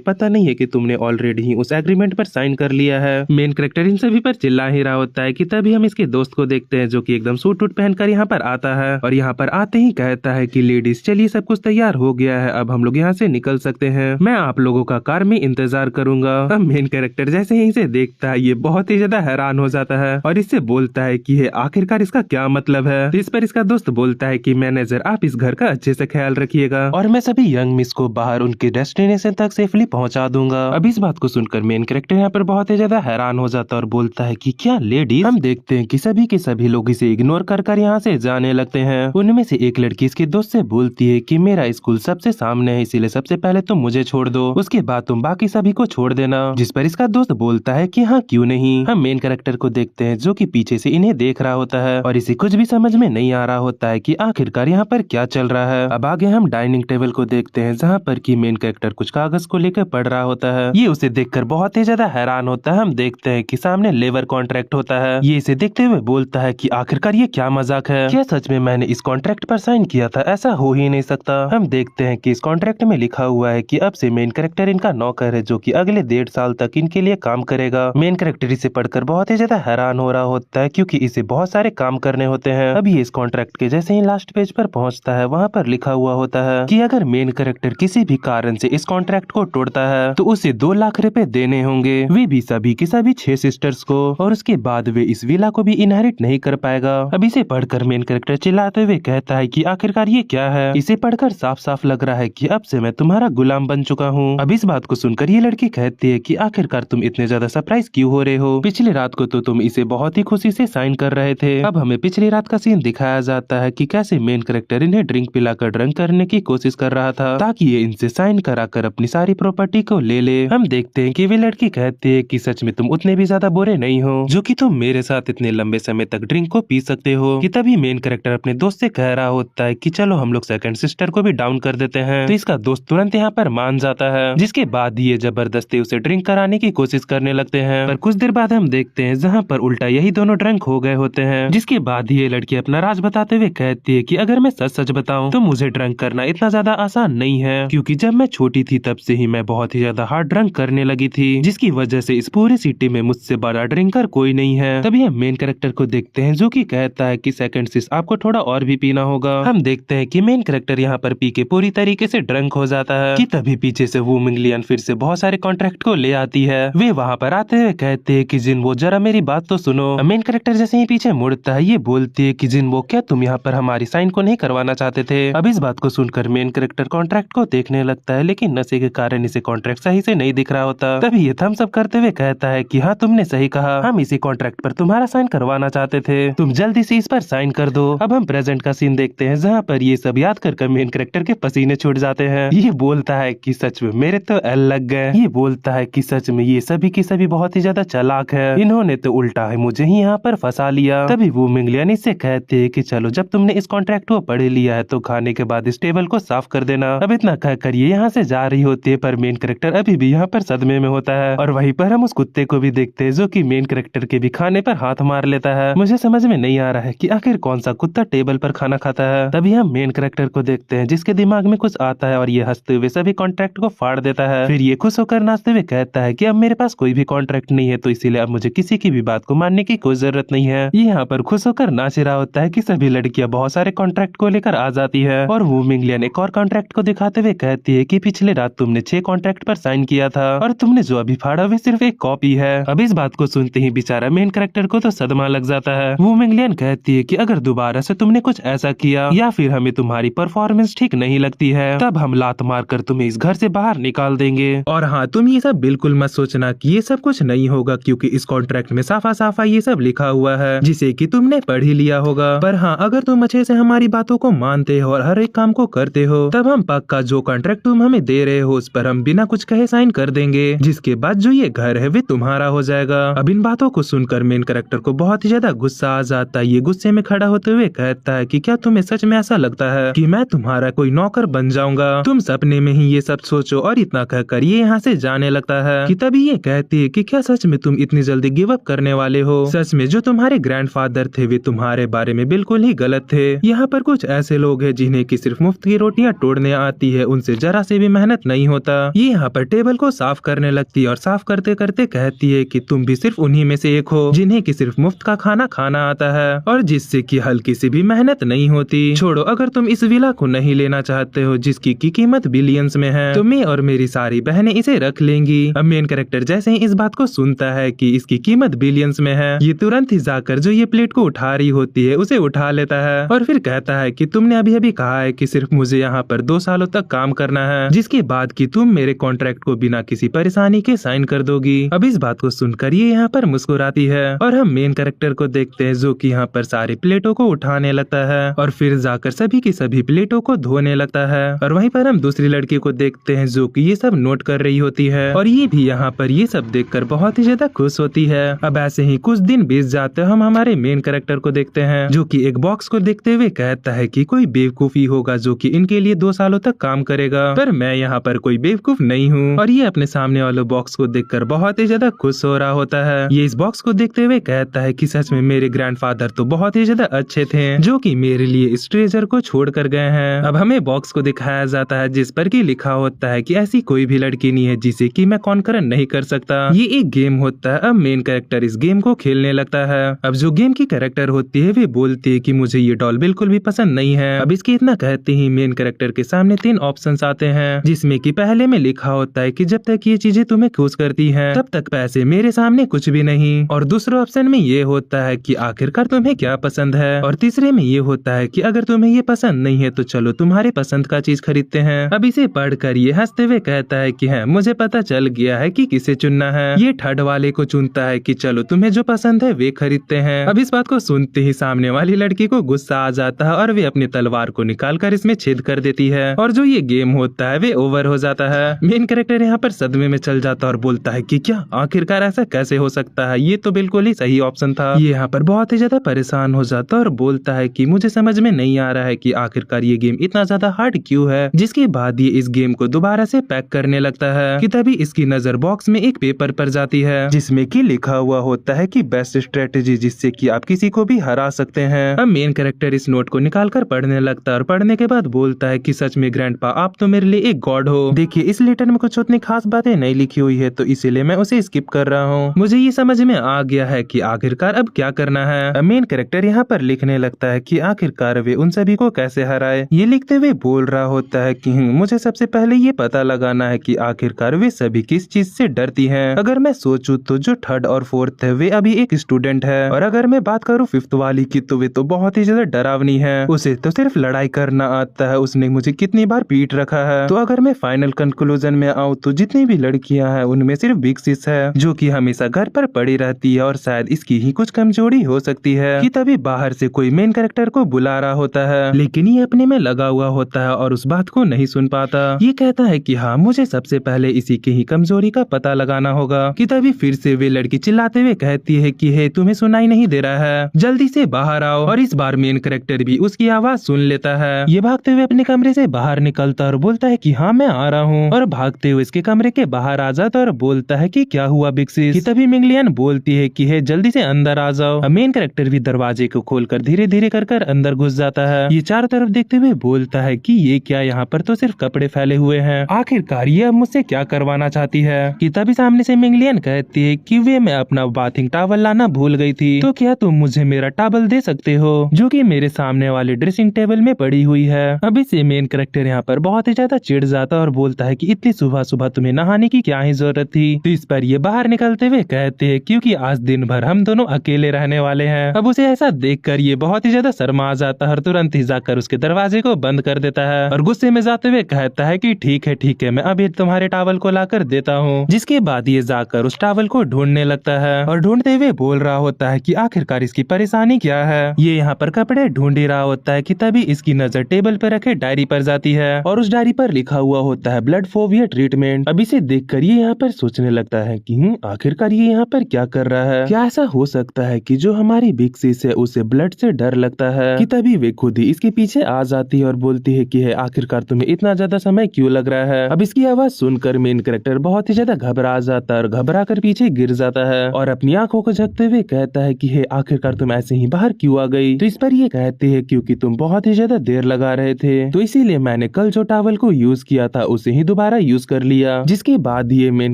पता नहीं है कि तुमने ऑलरेडी ही उस एग्रीमेंट पर साइन कर लिया है। मेन कैरेक्टर इन सभी पर चिल्ला ही रहा होता है कि तभी हम इसके दोस्त को देखते हैं जो कि एकदम सूट वूट पहनकर यहाँ पर आता है और यहाँ पर आते ही कहता है कि लेडीज चलिए सब कुछ तैयार हो गया है, अब हम लोग यहाँ से निकल सकते हैं। मैं आप लोगों का कार में इंतजार करूंगा। अब मेन कैरेक्टर जैसे ही इसे देखता है ये बहुत ही ज्यादा हैरान हो जाता है और इससे बोलता है कि आखिरकार इसका क्या मतलब है। इस पर इसका दोस्त बोलता है कि मैनेजर आप इस घर का अच्छे से ख्याल रखिएगा और मैं सभी यंग मिस को बाहर उनके डेस्टिनेशन तक सेफली पहुंचा दूंगा। अब इस बात को सुनकर मेन कैरेक्टर यहाँ पर बहुत ही ज्यादा हैरान हो जाता है और बोलता है कि क्या लेडीज। हम देखते हैं कि सभी के सभी लोग इसे इग्नोर कर यहाँ से जाने लगते हैं। उनमें से एक लड़की इसके दोस्त से बोलती है कि मेरा स्कूल सबसे सामने है इसीलिए सबसे पहले तुम मुझे छोड़ दो, उसके बाद तुम बाकी सभी को छोड़ देना। जिस पर इसका दोस्त बोलता है कि हाँ क्यों नहीं। हम मेन कैरेक्टर को देखते हैं जो कि पीछे से इन्हें देख रहा होता है और इसे कुछ भी समझ में नहीं आ रहा होता है कि आखिरकार यहाँ पर क्या चल रहा है। अब आगे हम डाइनिंग टेबल को देखते हैं जहाँ पर कि मेन कैरेक्टर कुछ कागज को लेकर पढ़ रहा होता है। ये उसे देखकर बहुत ही ज्यादा हैरान होता है। हम देखते हैं कि सामने लेबर कॉन्ट्रैक्ट होता है। ये इसे देखते हुए बोलता है कि आखिरकार ये क्या मजाक है, क्या सच में मैंने इस कॉन्ट्रैक्ट पर साइन किया था, ऐसा हो ही नहीं सकता। हम देखते हैं कि इस कॉन्ट्रैक्ट में लिखा हुआ है कि अब से मेन कैरेक्टर इनका नौकर है जो कि अगले 1.5 साल तक इनके लिए काम करेगा। मेन कैरेक्टर इसे पढ़कर बहुत ही ज्यादा हैरान हो रहा होता है क्योंकि इसे बहुत सारे काम करने होते हैं। अभी इस कॉन्ट्रैक्ट के जैसे ही लास्ट पेज पर पहुंचता है वहाँ पर लिखा हुआ होता है कि अगर मेन कैरेक्टर किसी भी कारण से इस कॉन्ट्रैक्ट को तोड़ता है तो उसे 2 लाख रुपए देने होंगे, वे भी सभी की सभी 6 सिस्टर्स को, और उसके बाद वे इस विला को भी इनहेरिट नहीं कर पाएगा। अब इसे पढ़कर मेन कैरेक्टर चिल्लाते हुए कहता है कि आखिरकार ये क्या है। इसे पढ़कर साफ साफ लग रहा है कि अब से मैं तुम्हारा गुलाम बन चुका हूँ। अब इस बात को सुनकर ये लड़की कहती है कि आखिरकार तुम इतने ज्यादा सरप्राइज क्यों हो रहे हो, पिछली रात को तो तुम इसे बहुत ही खुशी से साइन कर रहे थे। अब हमें पिछली रात का सीन दिखाया जाता है कि कैसे मेन कैरेक्टर इन्हें ड्रिंक पिलाकर ड्रंक करने की कोशिश कर रहा था ताकि ये इनसे साइन कराकर अपनी सारी प्रॉपर्टी को ले ले। हम देखते हैं कि वे लड़की कहती है कि सच में तुम उतने भी ज्यादा बुरे नहीं हो जो कि तुम मेरे साथ इतने लंबे समय तक ड्रिंक को पी सकते हो। कि तभी मेन कैरेक्टर अपने दोस्त से कह रहा होता है कि चलो हम लोग सेकंड सिस्टर को भी डाउन कर देते हैं। तो इसका दोस्त तुरंत यहाँ पर मान जाता है, जिसके बाद ये जबरदस्ती उसे ड्रिंक कराने की कोशिश करने लगते हैं। पर कुछ देर बाद हम देखते हैं जहाँ पर उल्टा यही दोनों ड्रंक हो गए होते हैं। जिसके बाद ये लड़की अपना राज बताते हुए कहती है कि अगर मैं सच सच बताऊं तो मुझे ड्रंक करना इतना ज्यादा आसान नहीं है, क्योंकि जब मैं छोटी थी तब से ही मैं बहुत ही ज्यादा हार्ड ड्रंक करने लगी थी, जिसकी वजह से इस पूरी सिटी में मुझसे बड़ा ड्रिंकर कोई नहीं है। तभी हम मेन कैरेक्टर को देखते हैं जो कि कहता है कि सेकंड सिस आपको थोड़ा और भी पीना होगा। हम देखते हैं कि मेन कैरेक्टर यहाँ पर पी के पूरी तरीके से ड्रंक हो जाता है। कि तभी पीछे से वो मिंगलियन फिर से बहुत सारे कॉन्ट्रैक्ट को ले आती है। वे वहाँ पर आते हुए कहते हैं कि जिन वो जरा मेरी बात तो सुनो। मेन कैरेक्टर जैसे ही पीछे मुड़ता है ये बोलती है कि जिन वो क्या तुम यहाँ पर हमारी साइन को नहीं करवाना चाहते थे। अब इस बात को सुनकर मेन कैरेक्टर कॉन्ट्रैक्ट को देखने लगता है, लेकिन नशे के कारण इसे कॉन्ट्रैक्ट सही से नहीं दिख रहा होता। तभी ये थम्स अप करते हुए कहता है कि हाँ तुमने सही कहा, हम इसी कॉन्ट्रैक्ट पर तुम्हारा साइन करवाना चाहते थे, तुम जल्दी से इस पर साइन कर दो। अब हम प्रेजेंट का सीन देखते हैं जहाँ पर ये सब याद कर मेन कैरेक्टर के पसीने छूट जाते हैं। ये बोलता है कि सच में मेरे तो एल लग गए। ये बोलता है कि सच में ये सभी की सभी बहुत ही ज्यादा चालाक है, इन्होंने तो उल्टा है मुझे ही यहाँ पर फंसा लिया। तभी वो मिंगलियन इससे कहते हैं कि चलो जब तुमने इस कॉन्ट्रैक्ट को पढ़ लिया है तो खाने के बाद इस टेबल को साफ कर देना। अब इतना कहकर ये यहाँ से जा रही होती है, पर मेन कैरेक्टर अभी भी यहाँ पर सदमे में होता है। और वहीं पर हम उस कुत्ते को भी देखते हैं जो कि मेन कैरेक्टर के भी खाने पर हाथ मार लेता है। मुझे समझ में नहीं आ रहा है कि आखिर कौन सा कुत्ता टेबल पर खाना खाता है। तभी हम मेन कैरेक्टर को देखते हैं जिसके दिमाग में कुछ आता है और ये हंसते हुए सभी कॉन्ट्रैक्ट को फाड़ देता है। फिर ये खुश होकर नाचते हुए कहता है कि अब मेरे पास कोई भी कॉन्ट्रैक्ट नहीं है, तो इसीलिए अब मुझे किसी की भी बात को मानने की कोई जरूरत नहीं है। ये यहाँ पर खुश होकर नाच रहा होता है कि सभी लड़कियां बहुत सारे कॉन्ट्रैक्ट को लेकर आ जाती है और वो मिंग लियन एक और कॉन्ट्रैक्ट को दिखाते हुए कहती है कि पिछले रात तुमने 6 कॉन्ट्रैक्ट पर साइन किया था और तुमने जो अभी फाड़ा वे सिर्फ एक कॉपी है। अब इस बात को सुनते ही बेचारा मेन कैरेक्टर को तो सदमा लग जाता है। वो मिंग लियन कहती है कि अगर दोबारा से तुमने कुछ ऐसा किया या फिर हमें तुम्हारी परफॉर्मेंस ठीक नहीं लगती है, तब हम लात मार कर तुम्हें इस घर से बाहर निकाल देंगे। और हाँ, तुम ये सब बिल्कुल मत सोचना कि ये सब कुछ नहीं होगा, क्योंकि इस कॉन्ट्रैक्ट में साफा साफा ये सब लिखा हुआ है जिसे कि तुमने पढ़ ही लिया होगा। पर हाँ, अगर तुम अच्छे से हमारी बातों को मानते हो और हर एक काम को करते हो, तब हम पक्का जो कॉन्ट्रैक्ट तुम हमें दे रहे हो उस पर हम बिना कुछ कहे साइन कर देंगे, जिसके बाद जो ये घर है वे तुम्हारा हो जाएगा। अब इन बातों को सुनकर मेन कैरेक्टर को बहुत ही ज्यादा गुस्सा आ जाता है। ये गुस्से में खड़ा होते हुए कहता है कि क्या तुम्हें सच में ऐसा लगता है कि मैं तुम्हारा कोई नौकर बन जाऊंगा? तुम सपने में ही ये सब सोचो। और इतना कहकर ये यहाँ से जाने लगता है कि तभी ये कहती है कि क्या सच में तुम इतनी जल्दी गिव अप करने वाले हो? सच में जो तुम्हारे ग्रैंडफादर थे वे तुम्हारे बारे में बिल्कुल ही गलत थे। यहाँ पर कुछ ऐसे लोग हैं जिन्हें की सिर्फ मुफ्त की रोटियाँ तोड़ने आती है, उनसे जरा से भी मेहनत नहीं होता। ये यहाँ पर टेबल को साफ करने लगती है और साफ करते करते कहती है कि तुम भी सिर्फ उन्हीं में से एक हो जिन्हें की सिर्फ मुफ्त का खाना खाना आता है और जिससे कि हल्की सी भी मेहनत नहीं होती। छोड़ो, अगर तुम इस विला को नहीं लेना चाहते हो जिसकी की कीमत बिलियंस में है, तो मैं और मेरी सारी बहनें इसे रख लेंगी। अब मेन कैरेक्टर जैसे ही इस बात को सुनता है कि इसकी कीमत बिलियंस में है, ये तुरंत ही जाकर जो ये प्लेट को उठा रही होती है उसे उठा लेता है और फिर कहता है कि तुमने अभी अभी कहा है कि सिर्फ मुझे यहाँ पर 2 सालों तक काम करना है, जिसके बाद कि तुम मेरे कॉन्ट्रैक्ट को बिना किसी परेशानी के साइन कर दोगी। अब इस बात को सुनकर ये यहाँ पर मुस्कुराती है और हम मेन कैरेक्टर को देखते हैं जो कि यहाँ पर सारी प्लेटों को उठाने लगता है और फिर जाकर सभी की सभी प्लेटों को धोने लगता है। और वहीं पर हम दूसरी लड़की को देखते हैं जो कि ये सब नोट कर रही होती है और ये भी यहाँ पर ये सब देखकर बहुत ही ज्यादा खुश होती है। अब ऐसे ही कुछ दिन बीत जाते हम हमारे मेन कैरेक्टर को देखते हैं जो कि एक बॉक्स को देखते हुए कहता है कि कोई बेवकूफी होगा जो कि इनके लिए 2 सालों तक काम करेगा, पर मैं यहाँ पर कोई बेवकूफ नहीं हूँ। और ये अपने सामने वाले बॉक्स को देखकर बहुत ही ज्यादा खुश हो रहा होता है। ये इस बॉक्स को देखते हुए कहता है कि सच में मेरे ग्रैंडफादर तो बहुत ही ज्यादा अच्छे थे जो कि मेरे लिए इस ट्रेजर को छोड़ कर गए हैं। अब हमें बॉक्स को दिखाया जाता है जिस पर कि लिखा होता है कि ऐसी कोई भी लड़की नहीं है जिसे कि मैं कॉन्कर नहीं कर सकता। ये एक गेम होता है। अब मेन कैरेक्टर इस गेम को खेलने लगता है। अब जो गेम की कैरेक्टर होती है वे बोलती है कि मुझे ये डॉल बिल्कुल भी पसंद नहीं है। अब इसके इतना कहते ही मेन कैरेक्टर के सामने 3 ऑप्शंस आते हैं जिसमें कि पहले में लिखा होता है कि जब तक ये चीजें तुम्हें खुश करती हैं तब तक पैसे मेरे सामने कुछ भी नहीं। और दूसरे ऑप्शन में ये होता है कि आखिरकार तुम्हें क्या पसंद है। और तीसरे में ये होता है कि अगर तुम्हें ये पसंद नहीं है तो चलो तुम्हारे पसंद का चीज खरीदते हैं। अब इसे पढ़कर ये हंसते हुए कहता है कि है मुझे पता चल गया है कि किसे चुनना है। ये थर्ड वाले को चुनता है कि चलो तुम्हें जो पसंद है वे खरीदते हैं। अब इस बात को सुनते ही सामने वाली लड़की को गुस्सा आ जाता है और वे अपनी तलवार को निकालकर इसमें छेद कर देती है और जो ये गेम होता है वे ओवर हो जाता है। मेन कैरेक्टर यहाँ पर सदमे में चल जाता है और बोलता है कि क्या आखिरकार ऐसा कैसे हो सकता है, ये तो बिल्कुल ही सही ऑप्शन था। ये यहाँ पर बहुत ही ज्यादा परेशान हो जाता है और बोलता है कि मुझे समझ में नहीं आ रहा है कि आखिरकार ये गेम इतना ज्यादा हार्ड क्यों है। जिसके बाद ये इस गेम को दोबारा से पैक करने लगता है कि तभी इसकी नजर बॉक्स में एक पेपर पर जाती है जिसमें कि लिखा हुआ होता है कि बेस्ट स्ट्रेटेजी जिससे कि आप किसी को भी हरा सकते हैं। अब मेन कैरेक्टर इस नोट को निकालकर पढ़ने लगता है और पढ़ने के बाद बोलता है कि सच में ग्रैंडपा आप तो मेरे लिए एक गॉड हो। देखिए इस लेटर में कुछ उतनी खास बातें नहीं लिखी हुई है तो इसीलिए मैं उसे स्किप कर रहा हूँ। मुझे ये समझ में आ गया है कि आखिरकार अब क्या करना है। मेन कैरेक्टर यहाँ पर लिखने लगता है कि आखिरकार वे उन सभी को कैसे हराए। ये लिखते हुए बोल रहा होता है कि मुझे सबसे पहले ये पता लगाना है कि आखिरकार वे सभी किस चीज से डरती हैं। अगर मैं सोचूं तो जो 3rd और 4th है वे अभी एक स्टूडेंट है और अगर मैं बात करूं 5th वाली की तो वे तो बहुत ही ज्यादा डरावनी है। उसे तो सिर्फ लड़ाई करना आता है, उसने मुझे कितनी बार पीट रखा है। तो अगर मैं फाइनल कंक्लूजन में आऊँ तो जितनी भी लड़कियां हैं उनमें सिर्फ बिग सिस है जो कि हमेशा घर पर पड़ी रहती है और शायद इसकी ही कुछ कमजोरी हो सकती है कि तभी बाहर से कोई मेन कैरेक्टर को बुला रहा होता है लेकिन ये अपने में लगा हुआ होता है और उस बात को नहीं सुन पाता। ये कहता है कि हाँ मुझे सबसे पहले इसी की ही कमजोरी का पता लगाना होगा कि तभी फिर से वे लड़की चिल्लाते हुए कहती है कि हे तुम्हें सुनाई नहीं दे रहा है, जल्दी से बाहर आओ। और इस बार मेन कैरेक्टर भी उसकी आवाज सुन लेता है। ये भागते हुए अपने कमरे से बाहर निकलता और बोलता है कि हाँ मैं आ रहा हूँ और भागते हुए इसके कमरे के बाहर आ जाता और बोलता है कि क्या हुआ बिग सिस। कि तभी मिंग लियन लियान बोलती है कि है जल्दी से अंदर आ जाओ। मेन कैरेक्टर भी दरवाजे को खोलकर धीरे धीरे कर अंदर घुस जाता है। ये चारों तरफ देखते हुए बोलता है कि ये क्या, यहाँ पर तो सिर्फ कपड़े फैले हुए हैं, आखिरकार ये अब मुझसे क्या करवाना चाहती है। कि तभी सामने से मिंगलियन कहती है कि वे मैं अपना बाथिंग टॉवल लाना भूल गई थी, तो क्या तुम मुझे मेरा टॉवल दे सकते हो, जो कि मेरे सामने वाले ड्रेसिंग टेबल में पड़ी हुई है। अभी से मेन कैरेक्टर यहाँ पर बहुत ही ज्यादा चिढ़ जाता है और बोलता है कि इतनी सुबह सुबह तुम्हें नहाने की क्या ही जरूरत थी। तो इस पर ये बाहर निकलते हुए कहते हैं क्योंकि आज दिन भर हम दोनों अकेले रहने वाले हैं। अब उसे ऐसा देखकर ये बहुत ही ज्यादा शर्मा जाता है और तुरंत ही जाकर उसके दरवाजे को बंद कर देता है और गुस्से में जाते हुए कहता है कि ठीक है मैं अभी तुम्हारे टॉवल को लाकर देता हूँ। जिसके बाद ये जाकर उस टॉवल को ढूंढने लगता है और ढूंढते हुए बोल रहा होता है कि आखिरकार इसकी परेशानी क्या है। ये यहाँ पर कपड़े ढूंढ ही रहा होता है कि तभी इसकी नजर टेबल पर रखे डायरी पर जाती है और उस डायरी पर लिखा हुआ होता है ब्लड फोबिया ट्रीटमेंट। अब इसे देखकर ये यहाँ पर सोचने लगता है कि आखिरकार ये यहाँ पर क्या कर रहा है। क्या ऐसा हो सकता है कि जो हमारी बिग सिस है उसे ब्लड से डर लगता है। कि तभी वे खुद ही इसके पीछे आ जाती है और बोलती है कि है आखिरकार तुम्हें इतना ज्यादा समय क्यों लग रहा है। अब इसकी आवाज सुनकर मेन कैरेक्टर बहुत ही ज्यादा घबरा जाता है और घबरा कर पीछे गिर जाता है और अपनी आंखों को झपकते हुए कहता है कि है आखिरकार तुम ऐसे ही बाहर क्यों आ गई। तो इस पर ये कहती है क्योंकि तुम बहुत ही ज्यादा देर लगा रहे थे, तो इसीलिए मैंने कल जो टॉवल को यूज किया था उसे ही दोबारा यूज कर लिया। जिसके बाद ये मेन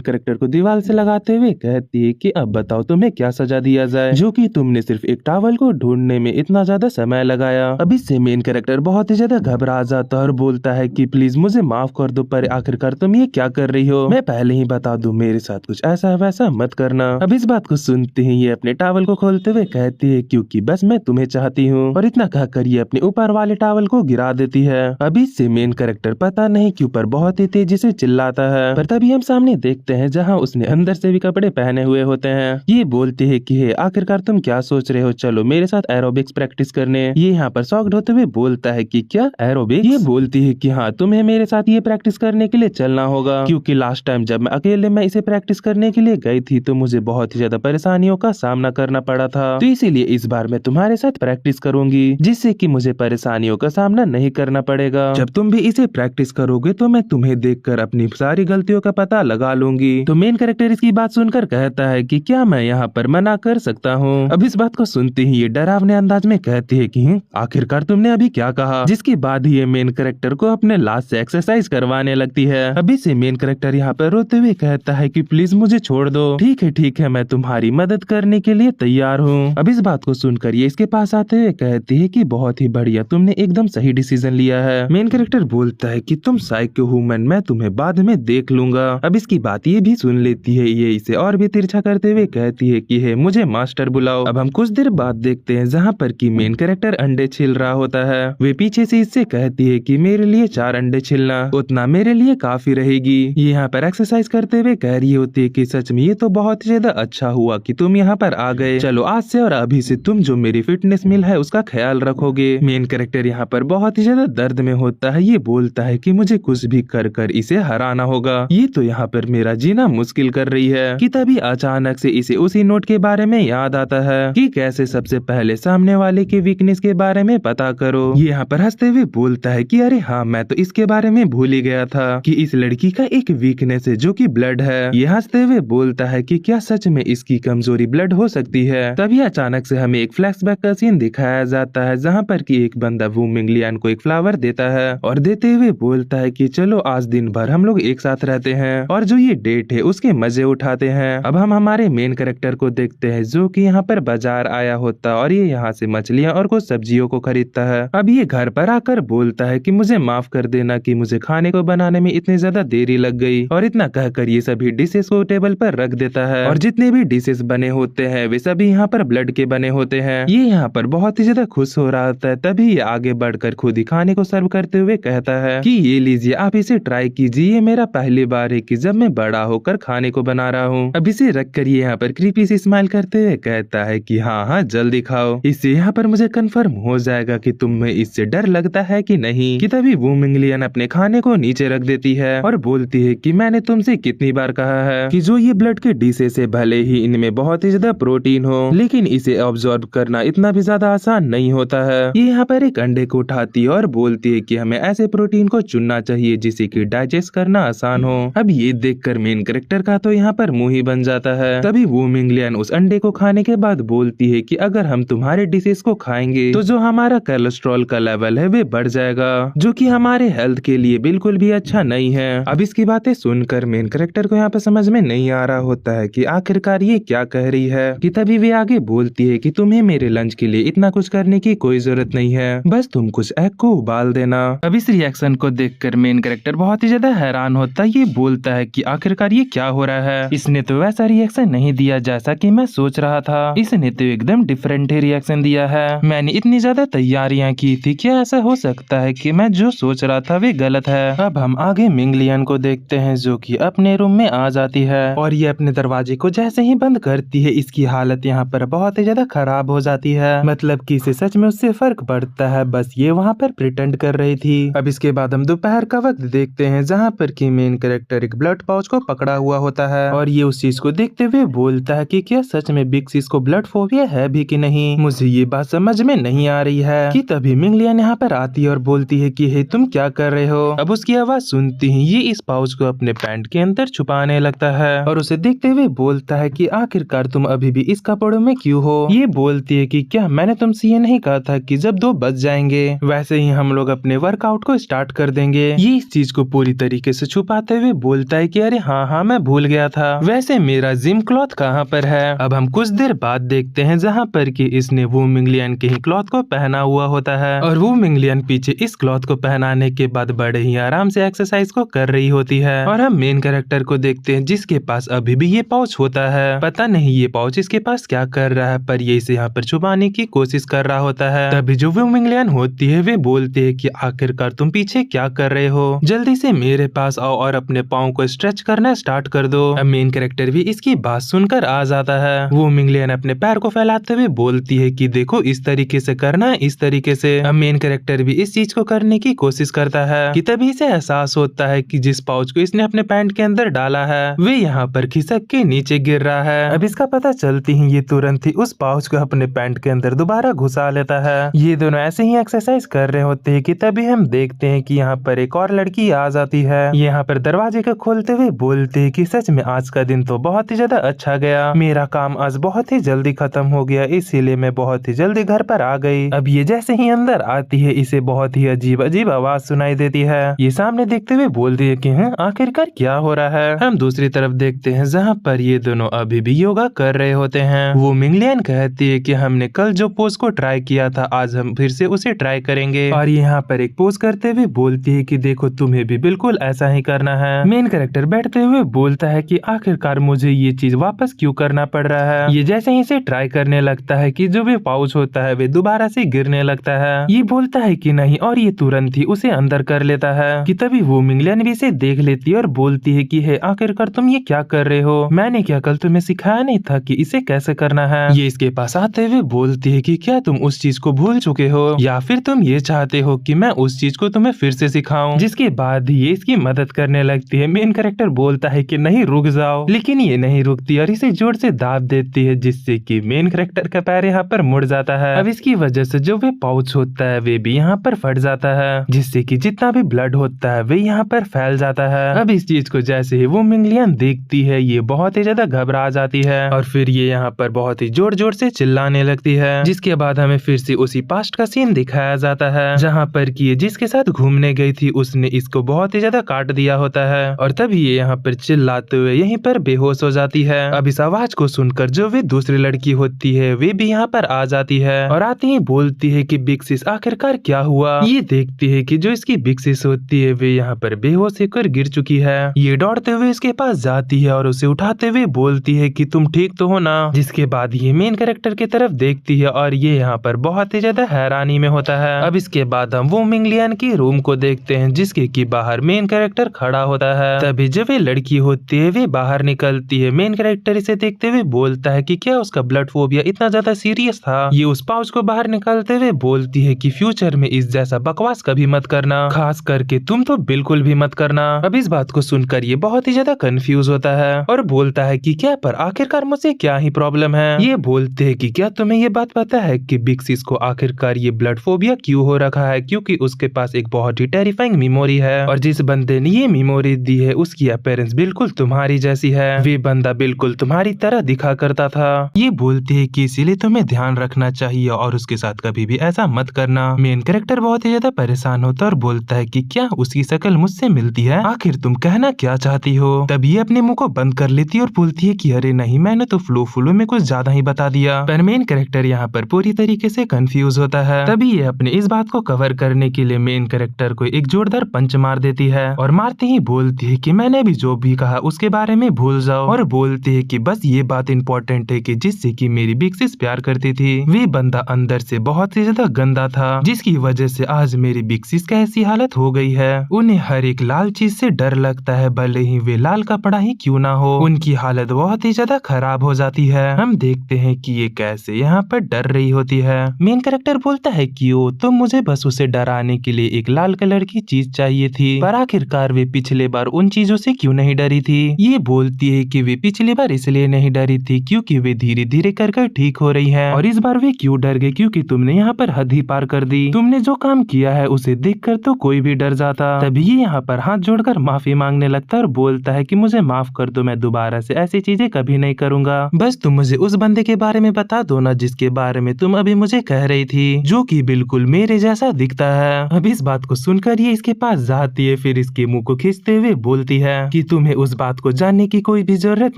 कैरेक्टर को दीवार से लगाते हुए कहती है कि अब बताओ तुम्हें क्या सजा दिया जाए, जो कि तुमने सिर्फ एक टॉवल को ढूंढने में इतना ज्यादा समय लगाया। अब इससे मेन कैरेक्टर बहुत ही ज्यादा घबरा जाता है और बोलता है कि प्लीज मुझे माफ कर दो, पर आखिरकार तुम ये क्या कर रही हो। मैं पहले ही बता दूं मेरे साथ कुछ ऐसा वैसा मत करना। अब इस बात को सुनते ही ये अपने टॉवल को खोलते हुए कहती है क्योंकि बस मैं तुम्हें चाहती हूँ, और इतना कहकर ये अपने ऊपर वाले टॉवल को गिरा देती है। अभी से मेन कैरेक्टर पता नहीं क्यों पर बहुत ही तेजी से चिल्लाता है, पर तभी हम सामने देखते हैं जहाँ उसने अंदर से भी कपड़े पहने हुए होते हैं। ये बोलती है कि आखिरकार तुम क्या सोच रहे हो, चलो मेरे साथ एरोबिक्स प्रैक्टिस करने। ये यहाँ पर शॉक्ड होते हुए बोलता है कि क्या एरोबिक्स। ये बोलती है कि हाँ तुम्हें मेरे साथ ये प्रैक्टिस करने के लिए चलना होगा, क्योंकि लास्ट टाइम जब मैं अकेले में इसे प्रैक्टिस करने के लिए गई थी तो मुझे बहुत ही ज्यादा परेशानियों का सामना करना पड़ा था, तो इसीलिए इस बार मैं तुम्हारे साथ प्रैक्टिस करूंगी जिससे कि मुझे परेशानियों का सामना नहीं करना पड़ेगा। जब तुम भी इसे प्रैक्टिस करोगे तो मैं तुम्हें देखकर अपनी सारी गलतियों का पता लगा लूंगी। तो मेन कैरेक्टर इसकी बात सुनकर कहता है कि क्या मैं यहाँ पर मना कर सकता हूँ। अब इस बात को सुनते ही ये डरावने अंदाज में कहती है कि आखिरकार तुमने अभी क्या कहा। जिसके बाद ही ये मेन कैरेक्टर को अपने लास्ट से एक्सरसाइज करवाने लगती है। अभी से मेन कैरेक्टर यहाँ पर रोते हुए कहता है कि प्लीज मुझे छोड़ दो। ठीक है मैं तुम्हारी मदद करने के लिए तैयार हूँ। अब इस बात को सुनकर ये इसके पास आते हुए कहती है कि बहुत ही बढ़िया, तुमने एकदम सही डिसीजन लिया है। मेन कैरेक्टर बोलता है कि तुम साइको ह्यूमन, मैं तुम्हें बाद में देख लूंगा। अब इसकी बात ये भी सुन लेती है। ये इसे और भी तिरछा करते हुए कहती है कि मुझे मास्टर बुलाओ। अब हम कुछ देर बाद देखते हैं जहाँ पर कि मेन कैरेक्टर अंडे छिल रहा होता है। वे पीछे से इससे कहती है कि मेरे लिए 4 अंडे छिलना उतना मेरे लिए काफी रहेगी। ये यहाँ पर एक्सरसाइज करते हुए कह रही होती है कि सच में ये तो बहुत ही ज्यादा अच्छा हुआ कि तुम यहाँ पर आ गए। चलो आज से और अभी से तुम जो मेरी फिटनेस मिल है उसका ख्याल रखोगे। मेन कैरेक्टर यहाँ पर बहुत ही ज्यादा दर्द में होता है। ये बोलता है कि मुझे कुछ भी कर कर इसे हराना होगा, ये तो यहाँ पर मेरा जीना मुश्किल कर रही है। कि तभी अचानक से इसे उसी नोट के बारे में याद आता है कि कैसे सबसे पहले सामने वाले के वीकनेस के बारे में पता करो। ये यहाँ पर हंसते हुए बोलता है कि अरे हाँ मैं तो इसके बारे में भूल ही गया था कि इस लड़की का एक वीकनेस है जो कि ब्लड है। ये हंसते हुए बोलता है कि क्या सच में इसकी कमजोरी ब्लड हो सकती है। तभी अचानक से हमें एक फ्लैशबैक का सीन दिखाया जाता है जहाँ पर कि एक बंदा वू मिंगलियन को एक फ्लावर देता है और देते हुए बोलता है कि चलो आज दिन भर हम लोग एक साथ रहते हैं और जो ये डेट है उसके मजे उठाते हैं। अब हम हमारे मेन कैरेक्टर को देखते हैं जो कि यहाँ पर बाजार आया होता और ये यहाँ से मछलियाँ और कुछ सब्जियों को खरीदता है। अब ये घर पर आकर बोलता है कि मुझे माफ कर देना कि मुझे खाने को बनाने में इतनी ज्यादा देरी लग गई, और इतना कहकर ये सभी डिशेस को टेबल पर रख देता है और जितने भी डिशेस बने होते हैं वे सभी यहाँ पर ब्लड के बने होते हैं। ये यहाँ पर बहुत ही ज्यादा खुश हो रहा होता है। तभी ये आगे बढ़कर खुद ही खाने को सर्व करते हुए कहता है कि ये लीजिए आप इसे ट्राई कीजिए, ये मेरा पहली बार है कि जब मैं बड़ा होकर खाने को बना रहा हूँ। अब इसे रख कर ये यहाँ पर क्रीपी से स्माइल करते हुए कहता है कि हाँ जल्दी खाओ, इससे यहाँ पर मुझे कंफर्म हो जाएगा कि तुम्हें इससे डर लगता है कि नहीं। कि तभी वो मिंगलियन अपने खाने को नीचे रख देती है और बोलती है कि मैंने तुमसे कितनी बार कहा है कि जो ये ब्लड के डिशेस है भले ही इनमें बहुत ही ज्यादा प्रोटीन हो लेकिन इसे ऑब्जॉर्व करना इतना भी ज्यादा आसान नहीं होता है। ये यहाँ पर एक अंडे को उठाती है और बोलती है कि हमें ऐसे प्रोटीन को चुनना चाहिए जिसे कि डाइजेस्ट करना आसान हो। अब ये देखकर मेन कैरेक्टर का तो यहाँ पर मुंह ही बन जाता है। तभी वो मिंगलियन उस अंडे को खाने के बाद बोलती है कि अगर हम तुम्हारे डिशेस को खाएंगे तो जो हमारा कोलेस्ट्रॉल का लेवल है वे बढ़ जाएगा, जो कि हमारे हेल्थ के लिए बिल्कुल भी अच्छा नहीं है। अब इसकी बातें सुनकर मेन कैरेक्टर को यहाँ पे समझ में नहीं आ रहा होता है कि आखिरकार ये क्या कह रही है। कि तभी वे आगे बोलती है कि तुम्हें मेरे लंच के लिए इतना कुछ करने की कोई जरूरत नहीं है, बस तुम कुछ एग को उबाल देना। अब इस रिएक्शन को देखकर मेन कैरेक्टर बहुत ही ज्यादा हैरान होता है। ये बोलता है कि आखिरकार ये क्या हो रहा है, इसने तो वैसा रिएक्शन नहीं दिया जैसा कि मैं सोच रहा था, इसने तो एकदम डिफरेंट ही रिएक्शन दिया है। मैंने इतनी ज्यादा तैयारियां की थी, क्या ऐसा हो सकता है कि मैं जो सोच रहा था वे गलत है। अब हम आगे मिंगलियन को देखते हैं जो कि अपने रूम में आ जाती है और ये अपने दरवाजे को जैसे ही बंद करती है इसकी हालत यहाँ पर बहुत ही ज्यादा खराब हो जाती है। मतलब कि इसे सच में उससे फर्क पड़ता है, बस ये वहाँ पर प्रिटेंड कर रही थी। अब इसके बाद हम दोपहर का वक्त देखते हैं जहाँ पर कि मेन कैरेक्टर एक ब्लड पाउच को पकड़ा हुआ होता है और ये उस चीज को देखते हुए बोलता है कि क्या सच में बिग सिस को ब्लड फोबिया है भी कि नहीं। मुझे ये बात समझ में नहीं आ रही है। कि तभी मिंगलियन यहाँ पर आती है और बोलती है कि हे तुम क्या कर रहे हो। अब उसकी आवाज सुनती ही ये इस पाउच को अपने पैंट के अंदर छुपाने लगता है और उसे देखते हुए बोलता है कि आखिरकार तुम अभी भी इस कपड़ों में क्यों हो। ये बोलती है कि क्या मैंने तुमसे ये नहीं कहा था कि जब 2 बज जाएंगे वैसे ही हम लोग अपने वर्कआउट को स्टार्ट कर देंगे। ये इस चीज को पूरी तरीके से छुपाते हुए बोलता है कि अरे हाँ मैं भूल गया था, वैसे मेरा जिम क्लॉथ कहाँ पर है। अब हम कुछ देर बाद देखते हैं जहाँ पर कि इसने वो मिंगलियन के ही क्लॉथ को पहना हुआ होता है और वो मिंगलियन पीछे इस क्लॉथ को पहनाने के बाद बड़े ही आराम से एक्सरसाइज को कर रही होती है। और हम मेन कैरेक्टर को देखते हैं जिसके पास अभी भी ये पाउच होता है। पता नहीं ये पाउच इसके पास क्या कर रहा है, पर ये इसे यहाँ पर छुपाने की कोशिश कर रहा होता है। तभी जो वो मिंगलियन होती है वे बोलती है कि आखिरकार तुम पीछे क्या कर रहे हो, जल्दी से मेरे पास आओ और अपने पाँव को स्ट्रेच करना स्टार्ट कर दो। अब मेन कैरेक्टर भी इसकी बात सुनकर आ जाता है। वो मिंगलियन अपने पैर को फैलाते हुए बोलती है कि देखो इस तरीके से करना है, इस तरीके से। अब मेन कैरेक्टर भी इस चीज को करने की कोशिश करता है कि तभी इसे एहसास होता है कि जिस पाउच को इसने अपने पैंट के अंदर डाला है वे यहाँ पर खिसक के नीचे गिर रहा है। अब इसका पता चलती ही ये तुरंत ही उस पाउच को अपने पैंट के अंदर दोबारा घुसा लेता है। ये दोनों ऐसे ही एक्सरसाइज कर रहे होते हैं कि तभी हम देखते हैं कि यहाँ पर एक और लड़की आ जाती है। यहाँ पर दरवाजे को खोलते हुए बोलते हैं कि सच में आज का दिन तो बहुत ही ज्यादा अच्छा गया, मेरा काम आज बहुत ही जल्दी खत्म हो गया, इसीलिए मैं बहुत ही जल्दी घर पर आ गई। अब ये जैसे ही अंदर आती है इसे बहुत ही अजीब अजीब आवाज सुनाई देती है। ये सामने देखते हुए बोलती है कि आखिरकार क्या हो रहा है। हम दूसरी तरफ देखते हैं जहाँ पर ये दोनों अभी भी योगा कर रहे होते हैं। वो मिंगलियन कहती है कि हमने कल जो पोज को ट्राई किया था आज हम फिर से उसे ट्राई करेंगे और यहाँ पर एक पोज करते हुए बोलती है कि देखो तुम्हें भी बिल्कुल ऐसा ही करना है। मेन कैरेक्टर बैठते हुए बोलता है कि आखिरकार मुझे ये चीज वापस क्यों करना पड़ रहा है। ये जैसे ही इसे ट्राई करने लगता है कि जो भी पाउच होता है वे दोबारा से गिरने लगता है। ये बोलता है कि नहीं और ये तुरंत ही उसे अंदर कर लेता है। कि तभी वो मिंगलियन भी इसे देख लेती है और बोलती है कि हे आखिरकार तुम ये क्या कर रहे हो, मैंने क्या कल तुम्हें सिखाया नहीं था कि इसे कैसे करना है। ये इसके पास आते हुए बोलती है कि क्या तुम उस चीज को भूल चुके हो या फिर तुम ये चाहते हो कि मैं उस चीज को तुम्हें फिर से सिखाऊं। जिसके बाद ये इसकी मदद करने लगती है। मेन कैरेक्टर बोलता है कि नहीं रुक जाओ, लेकिन ये नहीं रुकती और इसे जोर से दाब देती है जिससे कि मेन कैरेक्टर का पैर यहाँ पर मुड़ जाता है। अब इसकी वजह से जो वे पाउच होता है वे भी यहाँ पर फट जाता है जिससे कि जितना भी ब्लड होता है वे यहाँ पर फैल जाता है। अब इस चीज को जैसे ही वो मिंगलियन देखती है ये बहुत ही ज्यादा घबरा जाती है और फिर ये यहाँ पर बहुत ही जोर जोर से चिल्लाने लगती है। जिसके बाद हमें फिर से उसी पास्ट का सीन दिखाया जाता है जहाँ पर कि ये जिसके साथ घूमने गई थी उसने इसको बहुत ही ज्यादा काट दिया होता है और तभी ये यहाँ पर चिल्लाते हुए यहीं पर बेहोश हो जाती है। अब इस आवाज को सुनकर जो वे दूसरी लड़की होती है वे भी यहाँ पर आ जाती है और आती ही बोलती है कि बिग सिस आखिरकार क्या हुआ। ये देखती है कि जो इसकी बिग सिस होती है वे यहाँ पर बेहोश होकर गिर चुकी है। ये दौड़ते हुए इसके पास जाती है और उसे उठाते हुए बोलती है कि तुम ठीक तो हो ना। जिसके बाद ये मेन कैरेक्टर की तरफ देखती है और ये यहाँ पर बहुत ही ज्यादा हैरानी में होता है। अब इसके बाद हम वो मिंगलियन की रूम को देखते हैं जिसके की बाहर मेन कैरेक्टर खड़ा होता है। तभी जब वे लड़की होती है वे बाहर निकलती है। मेन कैरेक्टर इसे देखते हुए बोलता है कि क्या उसका ब्लड फोबिया इतना ज्यादा सीरियस था। ये उस पाउच को बाहर निकालते हुए बोलती है कि फ्यूचर में इस जैसा बकवास कभी मत करना, खास करके तुम तो बिल्कुल भी मत करना। अब इस बात को सुनकर ये बहुत ही ज्यादा कंफ्यूज होता है और बोलता है कि क्या पर आखिरकार मुझे क्या ही प्रॉब्लम है। ये बोलते हैं कि क्या तुम्हें ये बात पता है कि बिग सिस को आखिरकार ये ब्लड फोबिया क्यों हो रखा है, क्योंकि उसके पास एक बहुत ही टेरिफाइंग मेमोरी है और जिस बंदे ने ये मेमोरी दी है उसकी अपीयरेंस बिल्कुल तुम्हारी जैसी है। वे बंदा बिल्कुल तुम्हारी तरह दिखा करता था। ये बोलती है कि इसीलिए तुम्हें ध्यान रखना चाहिए और उसके साथ कभी भी ऐसा मत करना। मेन कैरेक्टर बहुत ही ज्यादा परेशान होता है और बोलता है कि क्या उसकी शक्ल मुझसे मिलती है, आखिर तुम कहना क्या चाहती हो। तब ये अपने मुंह को बंद कर लेती है और बोलती है कि अरे नहीं, मैंने तो फ्लो में कुछ ज्यादा ही बता दिया। पर मेन कैरेक्टर यहाँ पर पूरी तरीके से कंफ्यूज होता है। तभी ये अपने इस बात को कवर करने के लिए मेन कैरेक्टर को एक जोरदार पंच मार देती है और मारते ही बोलती है कि मैंने भी जो भी कहा उसके बारे में भूल जाओ, और बोलती है कि बस ये बात इम्पोर्टेंट है कि जिससे कि मेरी बिग सिस प्यार करती थी वे बंदा अंदर से बहुत ही ज्यादा गंदा था, जिसकी वजह से आज मेरी बिग सिस का ऐसी हालत हो गई है। उन्हें हर एक लाल चीज से डर लगता है, भले ही वे लाल कपड़ा ही क्यों ना हो। उनकी हालत बहुत ही ज्यादा खराब हो जाती है। हम देखते हैं कि ये कैसे यहाँ पर डर रही होती है। मेन कैरेक्टर बोलता है कि ओ तो मुझे बस उसे डराने के लिए एक लाल कलर की चीज चाहिए थी, पर आखिरकार वे पिछले बार उन चीजों से क्यों नहीं डरी थी। ये बोलती है कि वे पिछली बार इसलिए नहीं डरी थी क्योंकि वे धीरे धीरे कर ठीक हो रही है, और इस बार वे क्यों डर गई क्योंकि तुमने यहाँ पर हद ही पार कर दी। तुमने जो काम किया है उसे देखकर तो कोई भी डर जाता। तभी ये यहाँ पर हाथ जोड़कर माफी मांगने लगता है और बोलता है कि मुझे माफ कर दो, मैं दोबारा से ऐसी चीजें कभी नहीं करूंगा। बस तुम मुझे उस बंदे के बारे में बता दो ना जिसके बारे में तुम अभी मुझे कह रही थी, जो कि बिल्कुल मेरे जैसा दिखता है। अब इस बात को सुनकर ये इसके पास जाती है, फिर इसके मुंह को खींचते हुए बोलती है कि तुम्हें उस बात को जानने की कोई भी जरूरत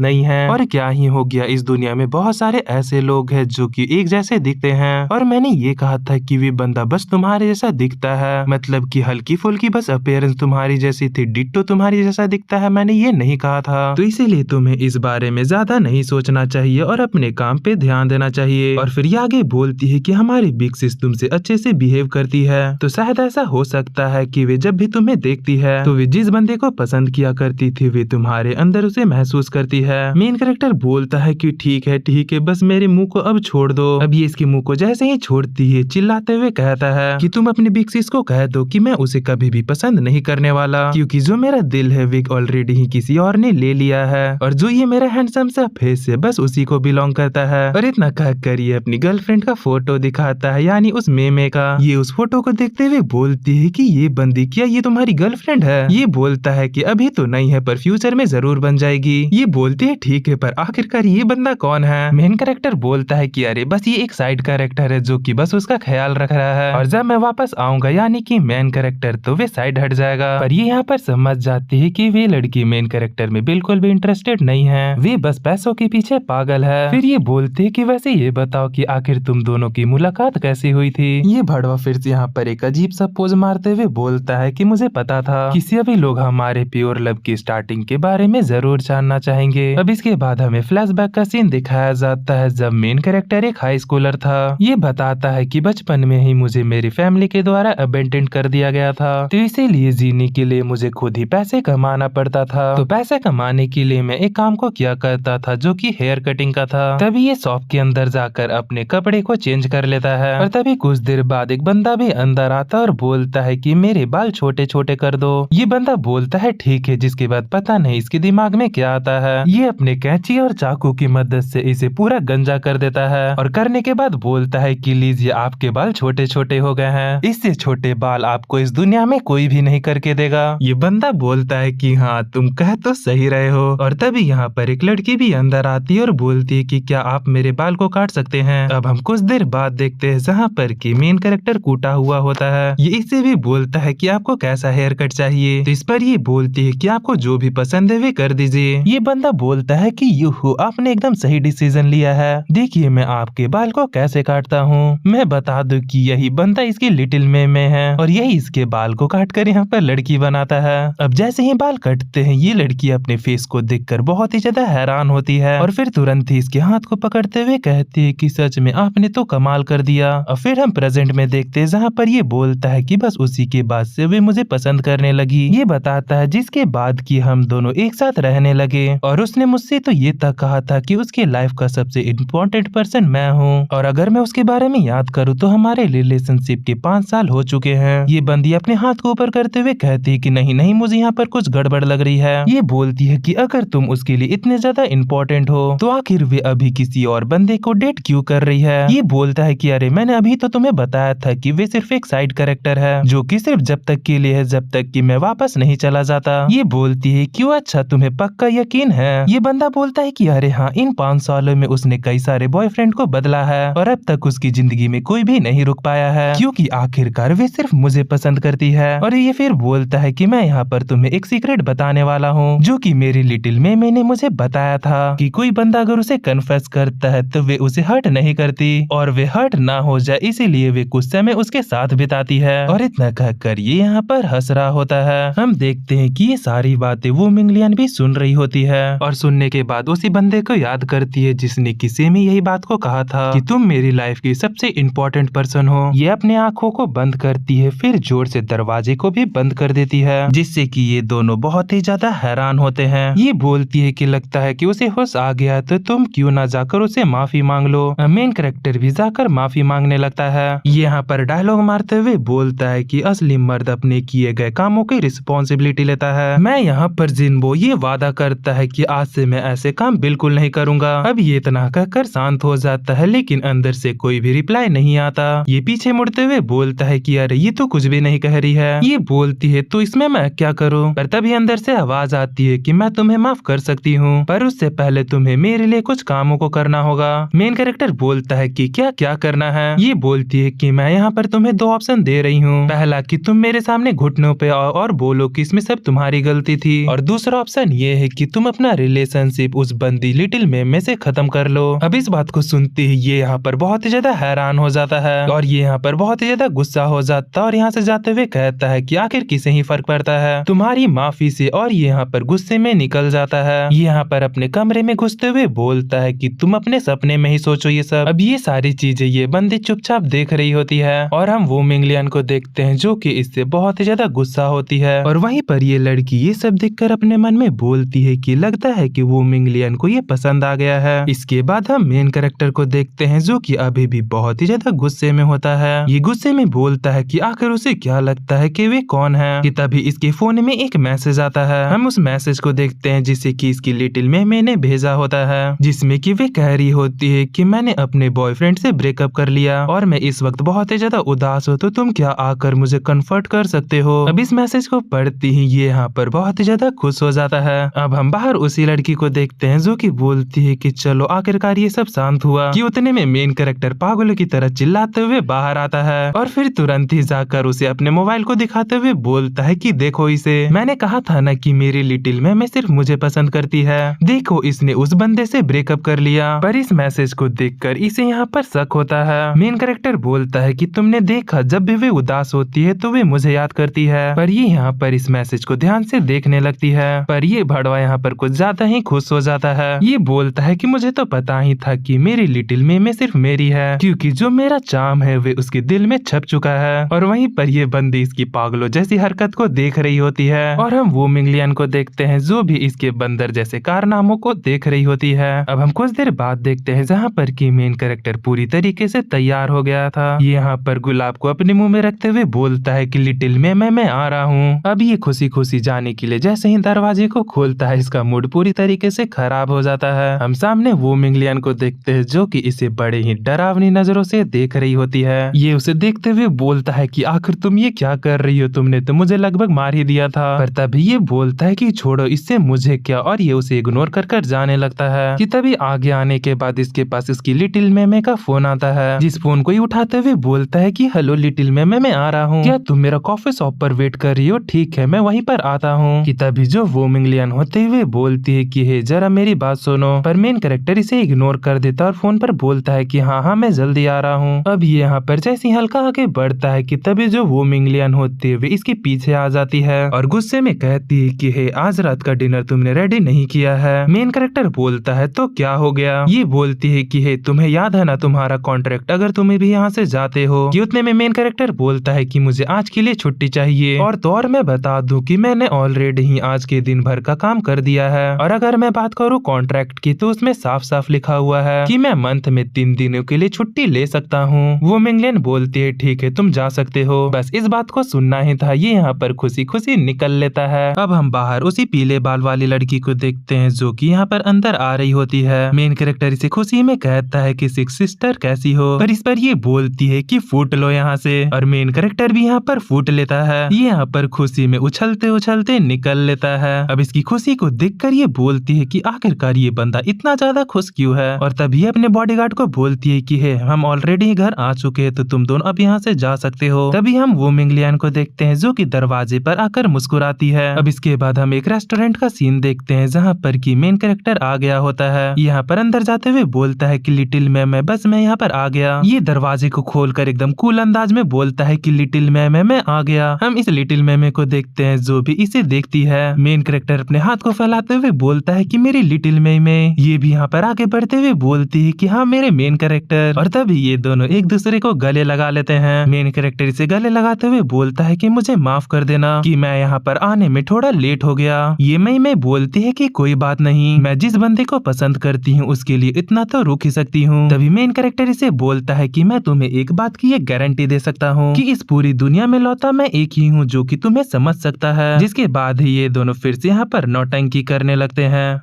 नहीं है, और क्या ही हो गया, इस दुनिया में बहुत सारे ऐसे लोग हैं जो कि एक जैसे दिखते हैं, और मैंने ये कहा था कि वे बंदा बस तुम्हारे जैसा दिखता है, मतलब कि हल्की फुल्की बस अपीयरेंस तुम्हारी जैसी थी, डिट्टो तुम्हारी जैसा दिखता है, मैंने ये नहीं कहा था। तो इसीलिए तुम्हें इस बारे में ज्यादा नहीं सोचना चाहिए और अपने काम पे ध्यान देना चाहिए। और फिर ये आगे बोलती है कि हमारी बिग सिस तुमसे अच्छे से बिहेव करती है, तो शायद ऐसा हो सकता है कि वे जब भी तुम्हें देखती है तो वे जिस बंदे को पसंद किया करती थी वे तुम्हारे अंदर उसे महसूस करती है। मेन कैरेक्टर बोलता है कि ठीक है बस मेरे मुंह को अब छोड़ दो। अब ये इसके मुंह को जैसे ही छोड़ती है चिल्लाते हुए कहता है कि तुम अपनी बिग सिस को कह दो कि मैं उसे कभी भी पसंद नहीं करने वाला, क्योंकि जो मेरा दिल है वे ऑलरेडी ही किसी और ने ले लिया है, और जो ये मेरा हैंडसम सा फेस है बस उसी को बिलोंग करता है। और इतना कहकर ये अपनी गर्लफ्रेंड का फोटो दिखाता है, यानी उस मेमे का। ये उस फोटो को देखते हुए बोलती है कि ये बंदी क्या ये तुम्हारी गर्लफ्रेंड है। ये बोलता है कि अभी तो नहीं है पर फ्यूचर में जरूर बन जाएगी। ये बोलती है ठीक है पर आखिरकार ये बंदा कौन है। मेन कैरेक्टर बोलता है कि अरे बस ये एक साइड कैरेक्टर है जो कि बस उसका ख्याल रख रहा है, और जब मैं वापस आऊंगा यानी कि मेन कैरेक्टर तो वे साइड हट जाएगा। पर ये यहाँ पर समझ जाती है कि वे लड़की मेन कैरेक्टर में बिल्कुल भी इंटरेस्टेड नहीं है, वे बस पैसों के पीछे पागल है। फिर ये बोलते है कि वैसे ये बताओ कि आखिर तुम दोनों की मुलाकात कैसी हुई थी। ये भड़वा फिर से यहाँ पर एक अजीब सा पोज मारते हुए बोलता है कि मुझे पता था कि सभी लोग हमारे प्योर लव की स्टार्टिंग के बारे में जरूर जानना चाहेंगे। अब इसके बाद हमें फ्लैशबैक का सीन दिखाया जाता है जब मेन कैरेक्टर एक हाई स्कूलर था। ये बताता है कि बचपन में ही मुझे मेरी फैमिली के द्वारा अबेंडन कर दिया गया था, तो इसीलिए जीने के लिए मुझे खुद ही पैसे कमाना पड़ता था। तो पैसे कमाने के लिए मैं एक काम को किया करता था जो कि हेयर कटिंग का था। तभी ये शॉप के अंदर जाकर अपने कपड़े को चेंज कर लेता है, और तभी कुछ देर बाद एक बंदा भी अंदर आता और बोलता है कि मेरे बाल छोटे छोटे कर दो। ये बंदा बोलता है ठीक है, जिसके बाद पता नहीं इसके दिमाग में क्या आता है, ये अपने कैंची और चाकू की मदद से इसे पूरा गंजा कर देता है, और करने के बाद बोलता है कि लीजिए आपके बाल छोटे छोटे हो गए हैं, इससे छोटे बाल आपको इस दुनिया में कोई भी नहीं करके देगा। ये बंदा बोलता है कि हाँ तुम कह तो सही रहे हो। और तभी यहाँ पर एक लड़की भी अंदर आती है और बोलती है कि क्या आप मेरे बाल को काट सकते हैं। अब हम कुछ देर बाद देखते हैं जहाँ पर कि मेन कैरेक्टर कूटा हुआ होता है। ये इससे भी बोलता है कि आपको कैसा हेयर कट चाहिए, तो इस पर ये बोलती है कि आपको जो भी पसंद है वे कर दीजिए। ये बंदा बोलता है कि यूहू आपने एकदम सही डिसीजन लिया है, देखिए मैं आपके बाल को कैसे काटता हूँ। मैं बता दूं कि यही बंदा इसकी लिटिल में है, और यही इसके बाल को काट कर यहाँ पर लड़की बनाता है। अब जैसे ही बाल कटते हैं ये लड़की अपने फेस को देखकर बहुत ही ज्यादा हैरान होती है, और फिर तुरंत ही इसके हाथ को पकड़ते हुए कहती है कि सच में आपने तो कमाल कर दिया। और फिर हम प्रेजेंट में देखते हैं जहाँ पर ये बोलता है कि बस उसी के बाद से वे मुझे पसंद करने लगी। ये बताता है जिसके बाद कि हम दोनों एक साथ रहने लगे, और उसने मुझसे तो ये तक कहा था कि उसके लाइफ का सबसे इम्पोर्टेंट पर्सन मैं हूँ, और अगर मैं उसके बारे में याद करूँ तो हमारे रिलेशनशिप के 5 साल हो चुके हैं। ये बंदी अपने हाथ को ऊपर करते हुए कहती है कि नहीं नहीं मुझे यहाँ पर कुछ गड़बड़ लग रही है। ये बोलती है कि अगर तुम उसके लिए इतने ज्यादा इम्पोर्टेंट हो तो आखिर वे अभी किसी और बंदे को डेट क्यों कर रही है। ये बोलता है कि अरे मैंने अभी तो तुम्हें बताया था कि वे सिर्फ एक साइड कैरेक्टर है जो कि सिर्फ जब तक के लिए है जब तक कि मैं वापस नहीं चला जाता। ये बोलती है क्यों, अच्छा तुम्हें पक्का यकीन है। ये बंदा बोलता है कि अरे हाँ, इन 5 सालों में उसने कई सारे बॉयफ्रेंड को बदला है और अब तक उसकी जिंदगी में कोई भी नहीं रुक पाया है, क्योंकि आखिरकार वे सिर्फ मुझे पसंद करती है। और ये फिर बोलता है कि मैं यहाँ पर तुम्हें एक सीक्रेट बताने वाला हूँ, जो कि मेरी लिटिल में ने मुझे बताया था कि कोई बंदा अगर उसे कन्फेस करता है तो वे उसे हर्ट नहीं करती और वे हर्ट ना हो जाए इसीलिए वे कुछ समय उसके साथ बिताती है। और इतना कहकर ये यहाँ पर हंस रहा होता है। हम देखते हैं कि ये सारी बातें वो मिंगलियन भी सुन रही होती है और सुनने के बाद उसी बंदे को याद करती है जिसने किसी में यही बात को कहा था कि तुम मेरी लाइफ की सबसे इम्पोर्टेंट पर्सन हो। ये अपने आंखों को बंद करती है, फिर जोर से दरवाजे को भी बंद कर देती है, जिससे कि ये दोनों बहुत ही ज्यादा हैरान होते हैं। ये बोलती है कि लगता है कि उसे होश आ गया तो तुम क्यों ना जाकर उसे माफी मांग लो। मेन कैरेक्टर भी जाकर माफी मांगने लगता है। यहाँ पर डायलॉग मारते हुए बोलता है कि असली मर्द अपने किए गए कामों की रिस्पॉन्सिबिलिटी लेता है। मैं यहाँ पर जिन्बो ये वादा करता है कि आज से मैं ऐसे काम बिल्कुल नहीं करूँगा। अब ये इतना कहकर शांत हो जाता है, लेकिन अंदर से कोई भी रिप्लाई नहीं आता। ये पीछे मुड़ते हुए बोलता है कि अरे ये तो कुछ भी नहीं कह रही है। ये बोलती है तो इसमें मैं क्या करूँ, पर तभी अंदर से आवाज आती है कि मैं तुम्हें माफ कर सकती हूँ, पर उससे पहले तुम्हें मेरे लिए कुछ कामों को करना होगा। मेन कैरेक्टर बोलता है कि क्या क्या करना है। ये बोलती है कि मैं यहाँ पर तुम्हें 2 ऑप्शन दे रही हूँ, पहला कि तुम मेरे सामने घुटनों पे आओ और बोलो कि इसमें सब तुम्हारी गलती थी, और दूसरा ऑप्शन ये है कि तुम अपना रिलेशनशिप उस बंदी लिटिल में से खत्म कर लो। अब इस बात को सुनते ही ये यहाँ पर बहुत ही ज्यादा हैरान हो जाता है और ये यहाँ पर बहुत ही ज्यादा गुस्सा हो जाता है और यहाँ से जाते हुए कहता है कि आखिर किसे ही फर्क पड़ता है तुम्हारी माफी से, और ये यहाँ पर गुस्से में निकल जाता है। ये यहाँ पर अपने कमरे में घुसते हुए बोलता है कि तुम अपने सपने में ही सोचो ये सब। अब ये सारी चीजें ये बंदी चुपचाप देख रही होती है और हम वो मिंगलियन को देखते हैं जो कि इससे बहुत ही ज्यादा गुस्सा होती है। और वहीं पर ये लड़की ये सब देखकर अपने मन में बोलती है कि लगता है कि वो मिंगलियन को ये पसंद आ गया है। इसके बाद हम मेन कैरेक्टर को देखते हैं जो कि अभी भी बहुत ही ज्यादा गुस्से में होता है। ये गुस्से में बोलता है कि आखिर उसे क्या लगता है कि वे कौन है, कि तभी इसके फोन में एक मैसेज आता है। हम उस मैसेज को देखते हैं जिसे कि इसकी लिटिल में ने भेजा होता है, जिसमें कि वे कह रही होती है कि मैंने अपने बॉयफ्रेंड से ब्रेकअप कर लिया और मैं इस वक्त बहुत ही ज्यादा उदास हूँ, तो तुम क्या आकर मुझे कंफर्ट कर सकते हो। अब इस मैसेज को पढ़ते ही ये यहाँ पर बहुत ही ज्यादा खुश हो जाता है। अब हम बाहर उसी लड़की को देखते हैं जो कि बोलती है कि चलो आखिरकार ये सब शांत हुआ, कि उतने में मेन कैरेक्टर पागलों की तरह चिल्लाते हुए बाहर आता है और फिर तुरंत ही जाकर उसे अपने मोबाइल को दिखाते हुए बोलता है कि देखो इसे, मैंने कहा था ना कि मेरी लिटिल में सिर्फ मुझे पसंद करती है, देखो इसने उस बंदे से ब्रेकअप कर लिया। पर इस मैसेज को देखकर इसे यहाँ पर शक होता है। मेन कैरेक्टर बोलता है कि तुमने देखा जब भी वे उदास होती है तो वे मुझे याद करती है। पर ये यहाँ पर इस मैसेज को ध्यान से देखने लगती है, पर ये भड़वा यहाँ पर कुछ ज्यादा ही खुश हो जाता है। ये बोलता है कि मुझे तो पता ही था कि मेरी लिटिल में सिर्फ मेरी है, क्योंकि जो मेरा चार्म है वे उसके दिल में छप चुका है। और वहीं पर ये बंदी इसकी पागलों जैसी हरकत को देख रही होती है और हम वो मिंगलियन को देखते हैं जो भी इसके बंदर जैसे कारनामों को देख रही होती है। अब हम कुछ देर बाद देखते हैं जहाँ पर कि मेन कैरेक्टर पूरी तरीके से तैयार हो गया था। ये यहाँ पर गुलाब को अपने मुंह में रखते हुए बोलता है कि लिटिल में मैं आ रहा हूँ। अब ये खुशी खुशी जाने के लिए जैसे ही दरवाजे को खोलता है इसका मूड पूरी तरीके से खराब हो जाता है। हम सामने वो मिंगलियन को देखते हैं जो कि इसे बड़े ही डरावनी नजरों से देख रही होती है। ये उसे देखते हुए बोलता है कि आखिर तुम ये क्या कर रही हो, तुमने तो मुझे लगभग मार ही दिया था। पर तभी ये बोलता है कि छोड़ो इससे मुझे क्या, और ये उसे इग्नोर कर जाने लगता है। कि तभी आगे आने के बाद इसके पास इसकी लिटिल में का फोन आता है, जिस फोन को ही उठाते हुए बोलता है कि हेलो लिटिल में मैं आ रहा हूँ, क्या तुम मेरा कॉफी शॉप पर वेट कर रही हो? ठीक है मैं वहीं पर आता हूँ। कि तभी जो वो मिंगलियन होते हुए बोलती है कि हे जरा मेरी बात सुनो, पर मेन कैरेक्टर इसे इग्नोर कर देता और फोन पर बोलता है कि हाँ मैं जल्दी आ रहा हूँ। अब ये यहाँ पर जैसे हल्का आगे बढ़ता है कि तभी जो वो मिंगलियन होते हुए इसके पीछे आ जाती है और गुस्से में कहती है कि हे आज रात का डिनर तुमने रेडी नहीं किया है। मेन कैरेक्टर बोलता है तो क्या हो गया? ये बोलती है कि हे तुम्हें याद है ना तुम्हारा कॉन्ट्रैक्ट, अगर तुम्हें भी यहाँ से जाते हो। कि उतने में मेन कैरेक्टर बोलता है कि मुझे आज के लिए छुट्टी चाहिए, और तो और मैं बता दूं कि मैंने ऑलरेडी ही आज के दिन भर का काम कर दिया है, और अगर मैं बात करूँ कॉन्ट्रैक्ट की तो उसमें साफ साफ लिखा हुआ है कि मैं मंथ में 3 दिनों के लिए छुट्टी ले सकता हूँ। वो मिंगलियन बोलती है ठीक है तुम जा सकते हो, बस इस बात को सुनना ही था। ये यहाँ पर खुशी खुशी निकल लेता है। अब हम बाहर उसी पीले बाल वाली लड़की को देखते हैं जो कि यहाँ पर अंदर आ रही होती है। मेन कैरेक्टर इसे खुशी में कहता है कि सिक्स सिस्टर कैसी हो, पर इस पर ये बोलती है कि फूट लो यहाँ से, और मेन कैरेक्टर भी यहाँ पर फूट लेता है। ये यहाँ पर खुशी में उछलते उछलते निकल लेता है। अब इसकी खुशी को देखकर ये बोलती है कि आखिरकार ये बंदा इतना ज्यादा खुश क्यों है, और तभी अपने बॉडीगार्ड को बोलती है कि है हम ऑलरेडी घर आ चुके हैं, तो तुम दोनों अब यहाँ से जा सकते हो। तभी हम वो मिंगलियन को देखते हैं जो कि दरवाजे पर आकर मुस्कुराती है। अब इसके बाद हम एक रेस्टोरेंट का सीन देखते हैं जहाँ पर की मेन कैरेक्टर आ गया होता है। यहाँ पर अंदर जाते हुए बोलता है कि लिटिल मैम बस मैं यहाँ पर आ गया। ये दरवाजे को खोलकर एकदम कूल अंदाज में बोलता है कि लिटिल मैम मैं आ गया। हम इस लिटिल मैम को देखते हैं जो भी इसे देखती है। मेन कैरेक्टर अपने हाथ को फैलाते हुए बोलता है कि मेरी लिटिल मैम। ये भी यहाँ पर आगे बढ़ते हुए बोलती है कि हाँ मेरे मेन कैरेक्टर, और तभी ये दोनों एक दूसरे को गले लगा लेते हैं। मेन कैरेक्टर इसे गले लगाते हुए बोलता है कि मुझे माफ कर देना कि मैं यहाँ पर आने में थोड़ा लेट हो गया। ये मैं बोलती है कि कोई बात नहीं, मैं जिस बंदे को पसंद करती हूँ उसके लिए इतना तो रुक ही सकती हूँ। तभी मेन कैरेक्टर इसे बोलता है कि मैं तुम्हें एक बात की ये गारंटी दे सकता हूँ कि इस पूरी दुनिया में लौटा मैं एक ही हूँ जो कि तुम्हें समझ सकता है। जिसके बाद ही ये दोनों फिर से यहाँ पर नौटंकी करने लगते हैं।